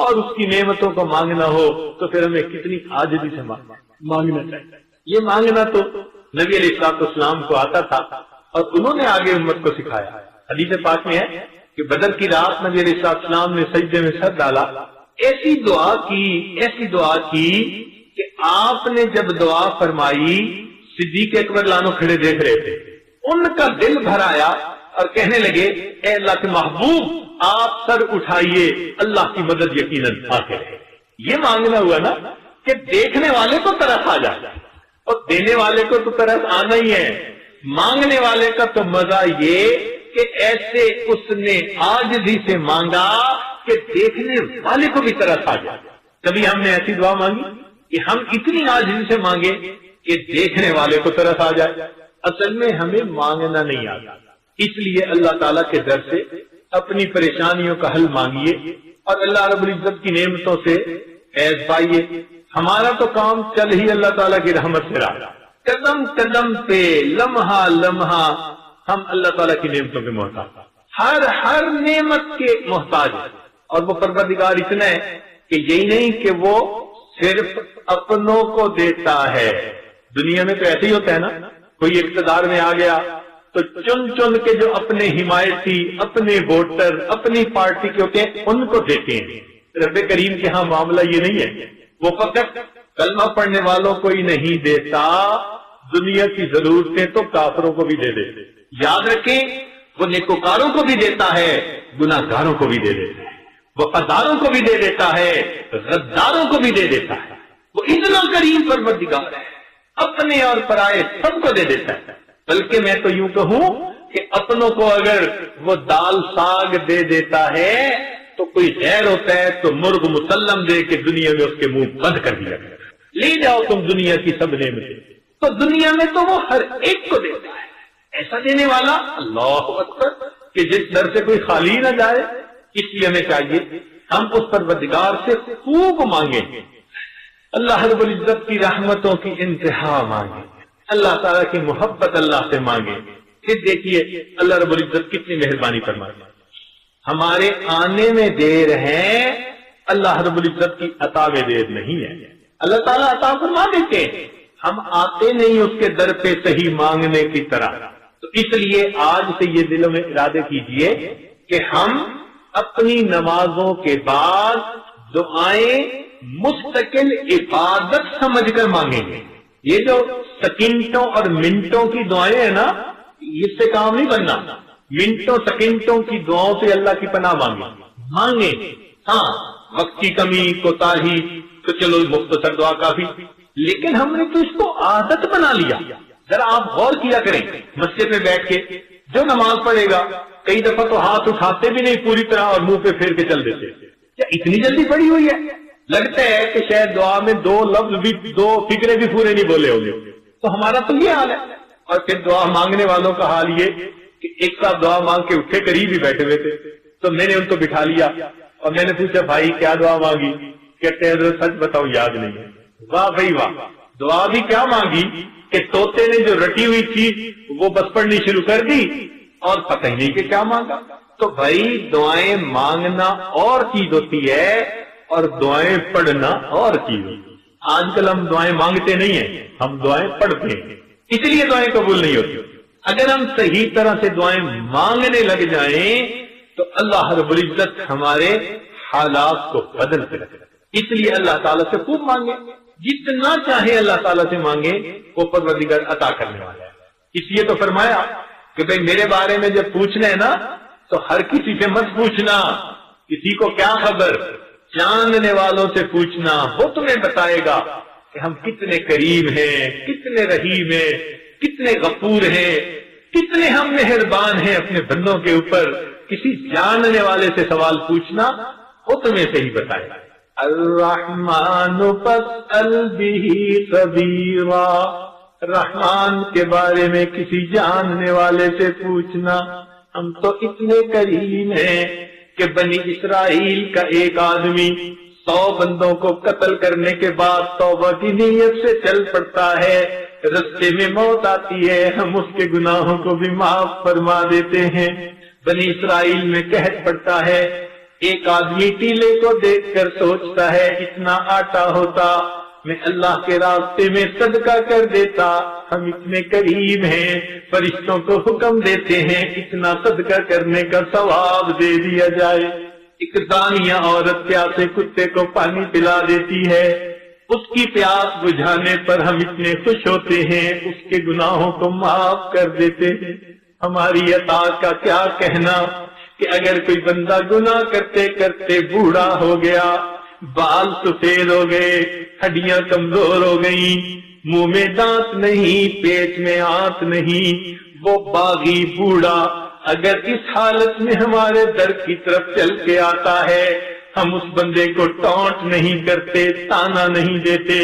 اور اس کی نعمتوں کو مانگنا ہو تو پھر ہمیں کتنی عاجزی سے مانگنا چاہیے۔ یہ مانگنا تو نبی علیہ السلام کو آتا تھا اور انہوں نے آگے امت کو سکھایا۔ حدیث پاک میں ہے کہ بدر کی رات نبی علیہ السلام نے سجدے میں سر ڈالا، ایسی دعا کی کہ آپ نے جب دعا فرمائی صدیق اکبر لانو کھڑے دیکھ رہے تھے، ان کا دل بھر آیا اور کہنے لگے اے اللہ کے محبوب آپ سر اٹھائیے، اللہ کی مدد یقیناً آتے رہے۔ یہ مانگنا ہوا نا کہ دیکھنے والے کو طرف آ جائے اور دینے والے کو تو طرف آنا ہی ہے۔ مانگنے والے کا تو مزہ یہ کہ ایسے اس نے عاجزی سے مانگا کہ دیکھنے والے کو بھی طرف آ جائے۔ کبھی ہم نے ایسی دعا مانگی کہ ہم اتنی عاجزی سے مانگے کہ دیکھنے والے کو طرف آ جائے۔ اصل میں ہمیں مانگنا نہیں آتا، اس لیے اللہ تعالیٰ کے در سے اپنی پریشانیوں کا حل مانگیے اور اللہ رب العزت کی نعمتوں سے فیض پائیے۔ ہمارا تو کام چل ہی اللہ تعالیٰ کی رحمت سے رہا، قدم قدم پہ لمحہ لمحہ ہم اللہ تعالیٰ کی نعمتوں کے محتاج، ہر نعمت کے محتاج ہیں۔ اور وہ پروردگار اتنا ہے کہ یہی نہیں کہ وہ صرف اپنوں کو دیتا ہے۔ دنیا میں تو ایسے ہی ہوتا ہے نا، کوئی اقتدار میں آ گیا تو چن کے جو اپنے حمایتی، اپنے ووٹر، اپنی پارٹی کے ہوتے ہیں ان کو دیتے ہیں۔ رب کریم کے ہاں معاملہ یہ نہیں ہے، وہ فقط کلمہ پڑھنے والوں کو ہی نہیں دیتا، دنیا کی ضرورتیں تو کافروں کو بھی دے دیتے۔ یاد رکھیں وہ نیکوکاروں کو بھی دیتا ہے، گناہ گاروں کو بھی دے دیتا ہے، وفاداروں کو بھی دے دیتا ہے، غداروں کو بھی دے دیتا ہے۔ وہ اتنا کریم پروردگار ہے، اپنے اور پرائے سب کو دے دیتا ہے۔ بلکہ میں تو یوں کہوں کہ اپنوں کو اگر وہ دال ساگ دے دیتا ہے تو کوئی غیر ہوتا ہے تو مرغ مسلم دے کے دنیا میں اس کے منہ بند کر دیا گیا، لے جاؤ تم دنیا کی سب نعمتیں۔ تو دنیا میں تو وہ ہر ایک کو دیتا ہے، ایسا دینے والا اللہ اکبر کہ جس در سے کوئی خالی نہ جائے۔ اس لیے ہمیں چاہیے ہم اس پروردگار سے خوب مانگیں، اللہ رب العزت کی رحمتوں کی انتہا مانگیں، اللہ تعالیٰ کی محبت اللہ سے مانگیں۔ پھر دیکھیے اللہ رب العزت کتنی مہربانی فرمائے، ہمارے آنے میں دیر ہے، اللہ رب العزت کی عطا میں دیر نہیں ہے۔ اللہ تعالیٰ عطا فرما دیتے ہیں، ہم آتے نہیں اس کے در پہ صحیح مانگنے کی طرح۔ تو اس لیے آج سے یہ دلوں میں ارادے کیجئے کہ ہم اپنی نمازوں کے بعد دعائیں مستقل عبادت سمجھ کر مانگیں گے۔ یہ جو سیکنڈوں اور منٹوں کی دعائیں ہیں نا، اس سے کام نہیں بننا۔ منٹوں سیکنڈوں کی دعاؤں سے اللہ کی پناہ مانگیں۔ ہاں وقت کی کمی کوتاہی تو چلو مختصر دعا کافی، لیکن ہم نے تو اس کو عادت بنا لیا. ذرا آپ غور کیا کریں، مسجد میں بیٹھ کے جو نماز پڑھے گا کئی دفعہ تو ہاتھ اٹھاتے بھی نہیں پوری طرح اور منہ پہ پھیر کے چل دیتے. کیا اتنی جلدی پڑھی ہوئی ہے؟ لگتا ہے کہ شاید دعا میں 2 لفظ بھی 2 فکرے بھی پورے نہیں بولے ہوں گے. تو ہمارا تو یہ حال ہے. اور پھر دعا مانگنے والوں کا حال یہ کہ ایک صاحب دعا مانگ کے اٹھے، قریب ہی بیٹھے ہوئے تھے، تو میں نے ان کو بٹھا لیا اور میں نے پوچھا بھائی کیا دعا مانگی؟ کہتے ہیں سچ بتاؤ یاد نہیں ہے. واہ بھائی واہ، دعا بھی کیا مانگی کہ طوطے نے جو رٹی ہوئی تھی وہ بس پڑھنی شروع کر دی اور پتہ ہی نہیں کہ کیا مانگا. تو بھائی دعائیں مانگنا اور چیز ہوتی ہے اور دعائیں پڑھنا اور چیز ہوتی ہے. آج کل ہم دعائیں مانگتے نہیں ہیں، ہم دعائیں پڑھتے ہیں، اس لیے دعائیں قبول نہیں ہوتی. اگر ہم صحیح طرح سے دعائیں مانگنے لگ جائیں تو اللہ رب العزت ہمارے حالات کو بدل کے رکھے. اس لیے اللہ تعالیٰ سے خوب مانگے، جتنا چاہے اللہ تعالیٰ سے مانگے، وہ پروردگار عطا کرنے والا ہے. اس لیے تو فرمایا کہ بھئی میرے بارے میں جب پوچھنا ہے نا تو ہر کسی سے مت پوچھنا، کسی کو کیا خبر، جاننے والوں سے پوچھنا، وہ تمہیں بتائے گا کہ ہم کتنے کریم ہیں، کتنے رحیم ہیں، کتنے غفور ہیں، کتنے ہم مہربان ہیں اپنے بندوں کے اوپر. کسی جاننے والے سے سوال پوچھنا، وہ تمہیں صحیح بتائے گا. الرحمن فاسأل به خبیرا، رحمان کے بارے میں کسی جاننے والے سے پوچھنا. ہم تو اتنے کریم ہیں کہ بنی اسرائیل کا ایک آدمی 100 بندوں کو قتل کرنے کے بعد توبہ کی نیت سے چل پڑتا ہے، رستے میں موت آتی ہے، ہم اس کے گناہوں کو بھی معاف فرما دیتے ہیں. بنی اسرائیل میں قحط پڑتا ہے، ایک آدمی ٹیلے کو دیکھ کر سوچتا ہے اتنا آٹا ہوتا میں اللہ کے راستے میں صدقہ کر دیتا. ہم اتنے قریب ہیں، فرشتوں کو حکم دیتے ہیں اتنا صدقہ کرنے کا ثواب دے دیا جائے. ایک دانیہ عورت پیاسے کتے کو پانی پلا دیتی ہے، اس کی پیاس بجھانے پر ہم اتنے خوش ہوتے ہیں، اس کے گناہوں کو معاف کر دیتے ہیں. ہماری عطا کا کیا کہنا کہ اگر کوئی بندہ گناہ کرتے کرتے بوڑھا ہو گیا، بال سفید ہو گئے، ہڈیاں کمزور ہو گئیں، منہ میں دانت نہیں، پیٹ میں آنت نہیں، وہ باغی بوڑھا اگر اس حالت میں ہمارے در کی طرف چل کے آتا ہے، ہم اس بندے کو ٹونٹ نہیں کرتے، تانا نہیں دیتے،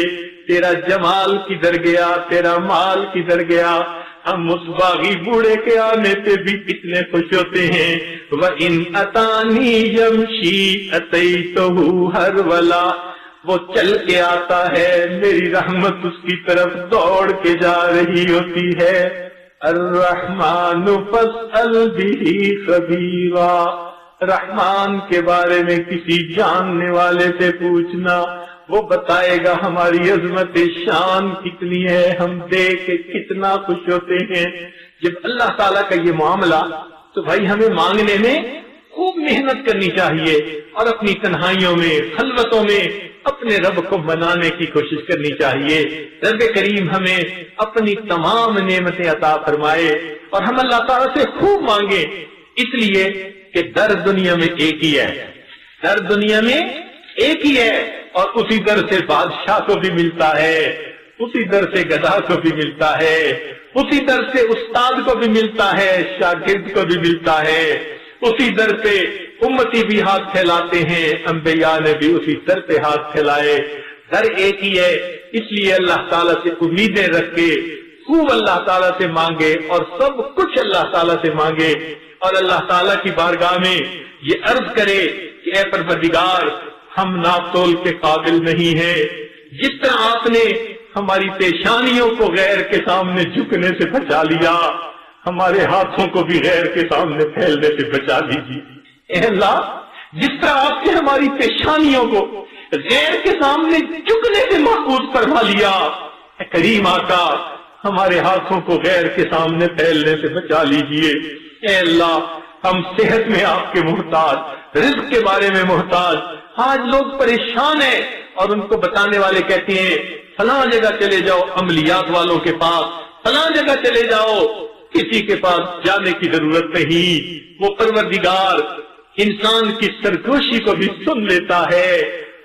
تیرا جمال کدھر گیا، تیرا مال کدھر گیا. ہم اس باغی بوڑھے کے آنے پہ بھی اتنے خوش ہوتے ہیں. وَإِنْ أَتَانِي يَمْشِي أَتَيْتُهُ هَرْوَلًا، وہ چل کے آتا ہے، میری رحمت اس کی طرف دوڑ کے جا رہی ہوتی ہے. الرحمن فاسأل به خبیرا، رحمان کے بارے میں کسی جاننے والے سے پوچھنا، وہ بتائے گا ہماری عظمت شان کتنی ہے، ہم دیکھ کے کتنا خوش ہوتے ہیں. جب اللہ تعالیٰ کا یہ معاملہ، تو بھائی ہمیں مانگنے میں خوب محنت کرنی چاہیے اور اپنی تنہائیوں میں، خلوتوں میں اپنے رب کو منانے کی کوشش کرنی چاہیے. رب کریم ہمیں اپنی تمام نعمتیں عطا فرمائے اور ہم اللہ تعالیٰ سے خوب مانگیں، اس لیے کہ در دنیا میں ایک ہی ہے، در دنیا میں ایک ہی ہے، اور اسی در سے بادشاہ کو بھی ملتا ہے، اسی در سے گدھا کو بھی ملتا ہے، اسی در سے استاد کو بھی ملتا ہے، شاگرد کو بھی ملتا ہے، اسی در پہ امتی بھی ہاتھ پھیلاتے ہیں، انبیاء نے بھی اسی در پہ ہاتھ پھیلائے. در ایک ہی ہے، اس لیے اللہ تعالیٰ سے امیدیں رکھ کے خوب اللہ تعالیٰ سے مانگے اور سب کچھ اللہ تعالیٰ سے مانگے اور اللہ تعالیٰ کی بارگاہ میں یہ عرض کرے کہ اے پروردگار، ہم ناپتول کے قابل نہیں ہیں، جس طرح آپ نے ہماری پیشانیوں کو غیر کے سامنے جھکنے سے بچا لیا، ہمارے ہاتھوں کو بھی غیر کے سامنے پھیلنے سے بچا لیجیے. اے اللہ، جس طرح آپ نے ہماری پیشانیوں کو غیر کے سامنے جھکنے سے محفوظ فرما لیا، اے کریم آقا، ہمارے ہاتھوں کو غیر کے سامنے پھیلنے سے بچا لیجیے. اے اللہ، ہم صحت میں آپ کے محتاج، رزق کے بارے میں محتاج. آج لوگ پریشان ہیں اور ان کو بتانے والے کہتے ہیں فلاں جگہ چلے جاؤ عملیات والوں کے پاس، فلاں جگہ چلے جاؤ، کسی کے پاس جانے کی ضرورت نہیں. وہ پروردگار انسان کی سرگوشی کو بھی سن لیتا ہے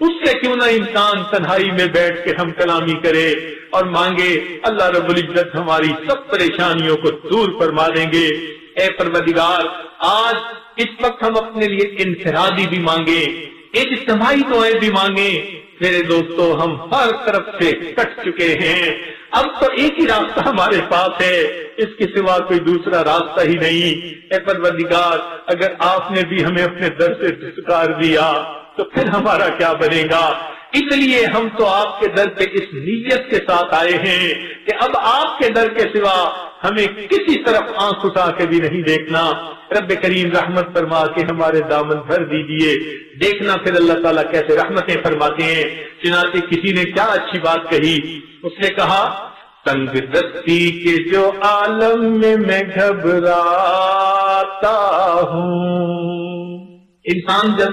اس سے کیوں نہ انسان تنہائی میں بیٹھ کے ہم کلامی کرے اور مانگے، اللہ رب العزت ہماری سب پریشانیوں کو دور فرما دیں گے۔ اے پروردگار، آج اس وقت ہم اپنے لیے انفرادی بھی مانگے، اجتماعی دعائیں بھی مانگے۔ میرے دوستو، ہم ہر طرف سے کٹ چکے ہیں، اب تو ایک ہی راستہ ہمارے پاس ہے، اس کے سوا کوئی دوسرا راستہ ہی نہیں۔ اے پروردگار، اگر آپ نے بھی ہمیں اپنے در سے دستکار دیا تو پھر ہمارا کیا بنے گا؟ اس لیے ہم تو آپ کے در پہ اس نیت کے ساتھ آئے ہیں کہ اب آپ کے در کے سوا ہمیں کسی طرف آنکھ اٹھا کے بھی نہیں دیکھنا۔ رب کریم رحمت فرما کے ہمارے دامن بھر دیجیے۔ دیکھنا پھر اللہ تعالیٰ کیسے رحمتیں فرماتے ہیں۔ چنانچہ کسی نے کیا اچھی بات کہی، اس نے کہا، تنگ دستی کے جو عالم میں گھبراتا ہوں۔ انسان جب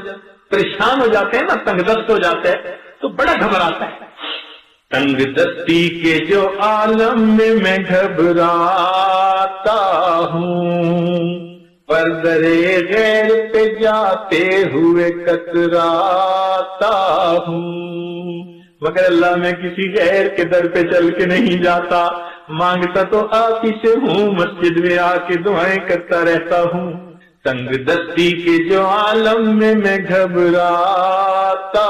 پریشان ہو جاتے ہیں نا، تنگ دست ہو جاتا ہے تو بڑا گھبراتا ہے۔ تنگ دستی کے جو عالم میں گھبراتا ہوں، پر درے غیر پہ جاتے ہوئے کتراتا ہوں، مگر اللہ میں کسی غیر کے در پہ چل کے نہیں جاتا، مانگتا تو آپ ہی سے ہوں، مسجد میں آ کے دعائیں کرتا رہتا ہوں۔ تنگ دستی کے جو عالم میں گھبراتا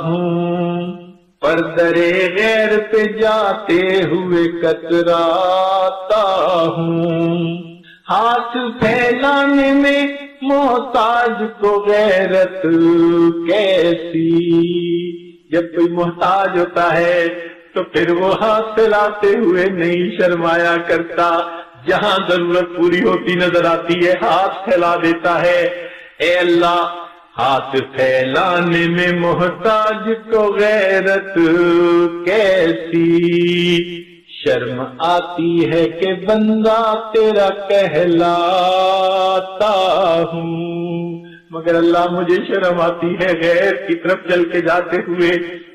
ہوں، پر درے غیر پہ جاتے ہوئے کتراتا ہوں، ہاتھ پھیلانے میں محتاج کو غیرت کیسی، جب کوئی محتاج ہوتا ہے تو پھر وہ ہاتھ پھیلاتے ہوئے نہیں شرمایا کرتا، جہاں ضرورت پوری ہوتی نظر آتی ہے ہاتھ پھیلا دیتا ہے۔ اے اللہ، ہاتھ پھیلانے میں محتاج کو غیرت کیسی، شرم آتی ہے کہ بندہ تیرا کہلاتا ہوں، مگر اللہ مجھے شرم آتی ہے غیر کی طرف چل کے جاتے ہوئے،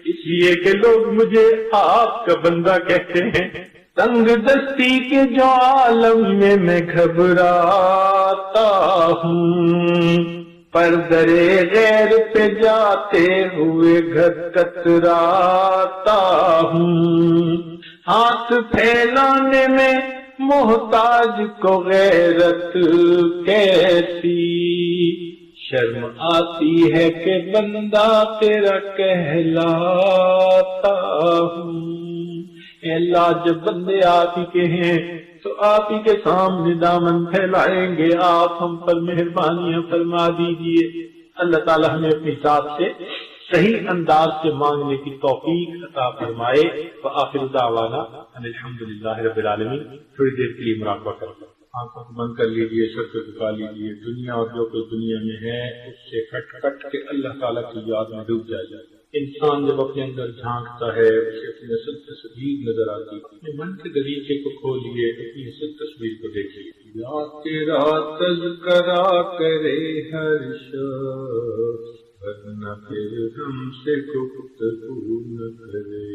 اس لیے کہ لوگ مجھے آپ کا بندہ کہتے ہیں۔ تنگ دستی کے جو عالم میں گھبراتا ہوں، پر درے غیر پہ جاتے ہوئے کتراتا ہوں، ہاتھ پھیلانے میں محتاج کو غیرت کیسی، شرم آتی ہے کہ بندہ تیرا کہلاتا ہوں۔ اے اللہ، جب بندے آپ ہی کے ہیں تو آپ ہی کے سامنے دامن پھیلائیں گے، آپ ہم پر مہربانیاں فرما دیجیے۔ اللہ تعالیٰ ہمیں اپنی ذات سے صحیح انداز سے مانگنے کی توفیق عطا فرمائے۔ وآخر دعوانا ان الحمدللہ رب العالمین۔ تھوڑی دیر کے لیے مراقبہ کرتا ہوں، آنکھوں کو بند کر لیجیے، سر کو جھکا لیجیے، دنیا اور جو کچھ دنیا میں ہے اس سے کٹ کے اللہ تعالیٰ کی یاد میں ڈوب جائے۔ انسان جب اپنے اندر جھانکتا ہے اسے اپنی اصل تصویر نظر آتی ہے۔ اپنے من کے دریچے کو کھولیے، اپنی اصل تصویر کو دیکھیے۔ یا تیرا تذکرہ کرے ہر شخص، ورنہ پھر ہم سے گفتگو نہ کرے۔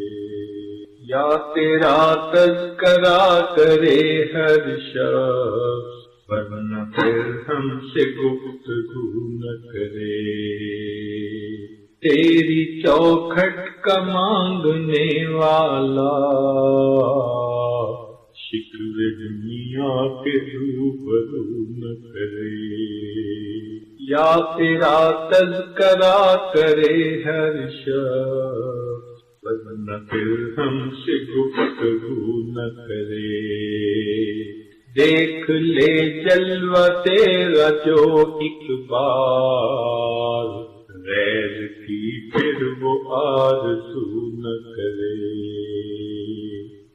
یا تیرا تذکرہ کرے ہر شخص، ورنہ پھر ہم سے گفتگو نہ کرے۔ تیری چوکھٹ کا مانگنے والا، شکوے دنیا کے روبرو نہ کرے۔ یا تیرا تذکرہ کرے ہر شخص، ورنہ پھر ہم سے گفتگو نہ کرے۔ دیکھ لے جلوہ تیرا جو ایک بار، غیر کی پھر وہ آرزو نہ کرے۔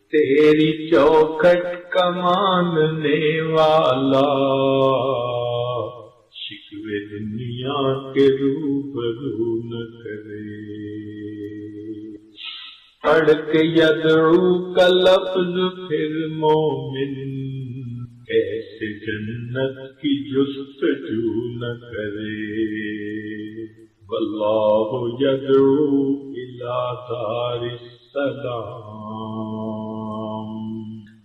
تیری چوکھٹ کا ماننے والا، شکوے دنیا کے روبرو نہ کرے۔ پڑھ کے یدعو کا لفظ پھر مومن، ایسے جنت کی جستجو نہ کرے۔ واللہ یدعو الی دار السلام۔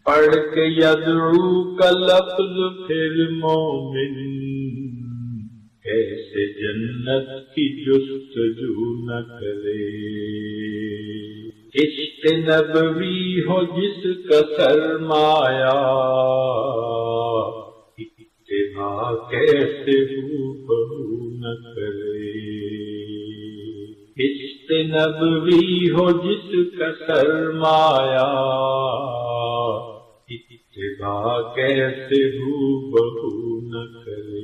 پڑھ کے یدعو کا لفظ پھر مومن، ایسے کیسے جنت کی جستجو نہ کرے، عشق نبوی ہو جس کا سرمایہ، اتباع کیسے ہو نہ کرے، عشق نبوی ہو جس کا سرمایہ، اتباع کیسے ہو نہ کرے،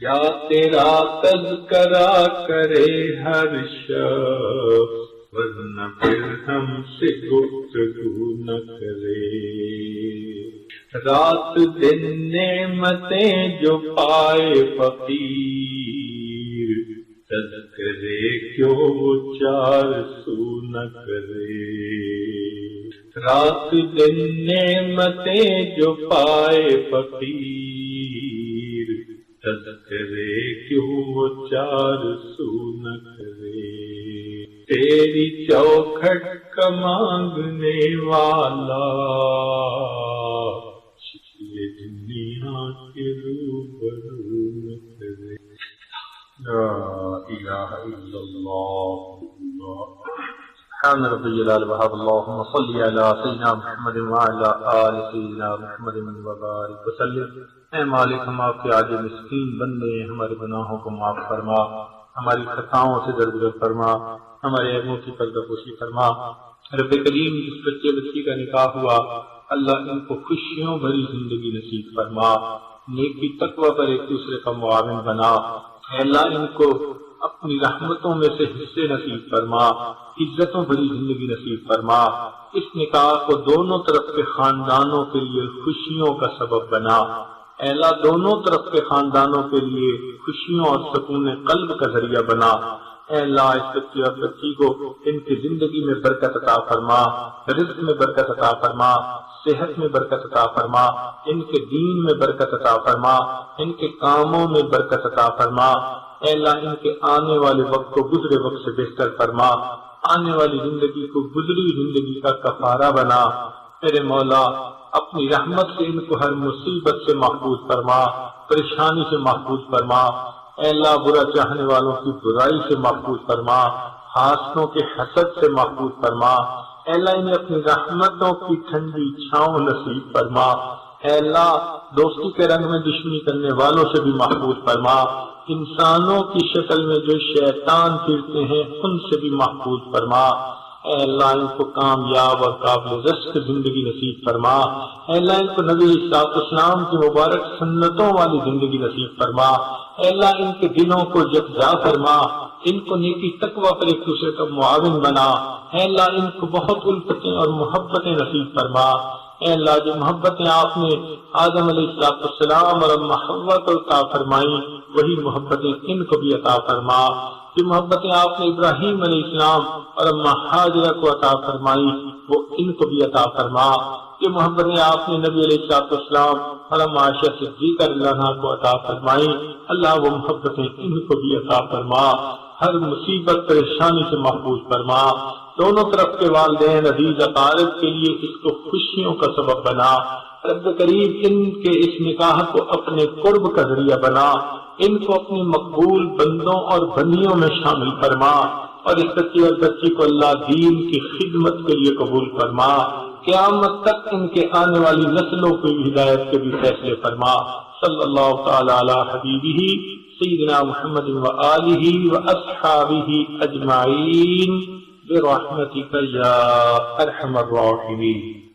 یا تیرا تذکرہ کرے ہر شخص، ورنہ پھر ہم سے گفتگو نہ کرے، رات دن نعمتیں جو پائے فقیر، تذکرے کیوں وہ چار سو نہ کرے، رات دن نعمتیں جو پائے فقیر، تذکرے کیوں وہ چار سو نہ کرے، تیری چوکھٹ کا مانگنے والا، شکل دنیا کے روبرو نہ کرے، لا الہ الا اللہ، سبحان ربی العلی وحب، اللہم صلی علی سیدنا محمد وعلی آل سیدنا محمد وبارک وسلم۔ اے مالک، ہم آپ کے عاجز مسکین بندے ہیں، ہمارے گناہوں کو معاف فرما، ہماری خطاؤں سے درگزر فرما، ہمارے عیبوں کی پردہ پوشی فرما۔ رب کریم، جس بچے بچی کا نکاح ہوا، اللہ ان کو خوشیوں بھری زندگی نصیب فرما، نیکی تقوی پر ایک دوسرے کا معاون بنا، اے اللہ ان کو اپنی رحمتوں میں سے حصے نصیب فرما، عزتوں بھری زندگی نصیب فرما، اس نکاح کو دونوں طرف کے خاندانوں کے لیے خوشیوں کا سبب بنا، اے اللہ دونوں طرف کے خاندانوں کے لیے خوشیوں اور سکون قلب کا ذریعہ بنا، اے اللہ اس بچے اور بچی کو ان کی زندگی میں برکت عطا فرما، رزق میں برکت عطا فرما، صحت میں برکت عطا فرما، ان کے دین میں برکت عطا فرما، ان کے کاموں میں برکت عطا فرما، اے اللہ ان کے آنے والے وقت کو گزرے وقت سے بہتر فرما، آنے والی زندگی کو گزری زندگی کا کفارہ بنا، میرے مولا اپنی رحمت سے ان کو ہر مصیبت سے محفوظ فرما، پریشانی سے محفوظ فرما، اے اللہ برا چاہنے والوں کی برائی سے محفوظ فرما، حاسدوں کے حسد سے محفوظ فرما، اے اللہ انہیں اپنی رحمتوں کی ٹھنڈی چھاؤں نصیب فرما، اے اللہ دوستی کے رنگ میں دشمنی کرنے والوں سے بھی محفوظ فرما، انسانوں کی شکل میں جو شیطان پھرتے ہیں ان سے بھی محفوظ فرما، اے اللہ ان کو کامیاب اور قابل رزق زندگی نصیب فرما، اے اللہ ان کو نبی علیہ السلام کی مبارک سنتوں والی زندگی نصیب فرما، اے اللہ ان کے دلوں کو یکجا فرما، ان کو نیکی تقوی پر ایک دوسرے کا معاون بنا، اے اللہ ان کو بہت الفتیں اور محبتیں نصیب فرما، اے اللہ جو محبتیں آپ نے آدم علیہ السلام اور اماں حوا کو عطا فرمائی وہی محبتیں ان کو بھی عطا فرما، جو محبتیں آپ نے ابراہیم علیہ السلام اور اماں حاجرہ کو عطا فرمائی وہ ان کو بھی عطا فرما، جو محبتیں آپ نے نبی علیہ السلام اور اماں عائشہ صدیقہ رضی اللہ عنہا کو عطا فرمائی، اللہ وہ محبتیں ان کو بھی عطا فرما، ہر مصیبت پریشانی سے محفوظ فرما، دونوں طرف کے والدین عزیز اقارب کے لیے اس کو خوشیوں کا سبب بنا، رب کریم ان کے اس نکاح کو اپنے قرب کا ذریعہ بنا، ان کو اپنی مقبول بندوں اور بندیوں میں شامل فرما، اور اس بچی اور بچی کو اللہ دین کی خدمت کے لیے قبول فرما، قیامت تک ان کے آنے والی نسلوں کو ہدایت کے بھی فیصلے فرما، صلی اللہ تعالی علی حبیبہ سیدنا محمد وآلہ واصحابہ اجمعین برحمتک یا ارحم الراحمین۔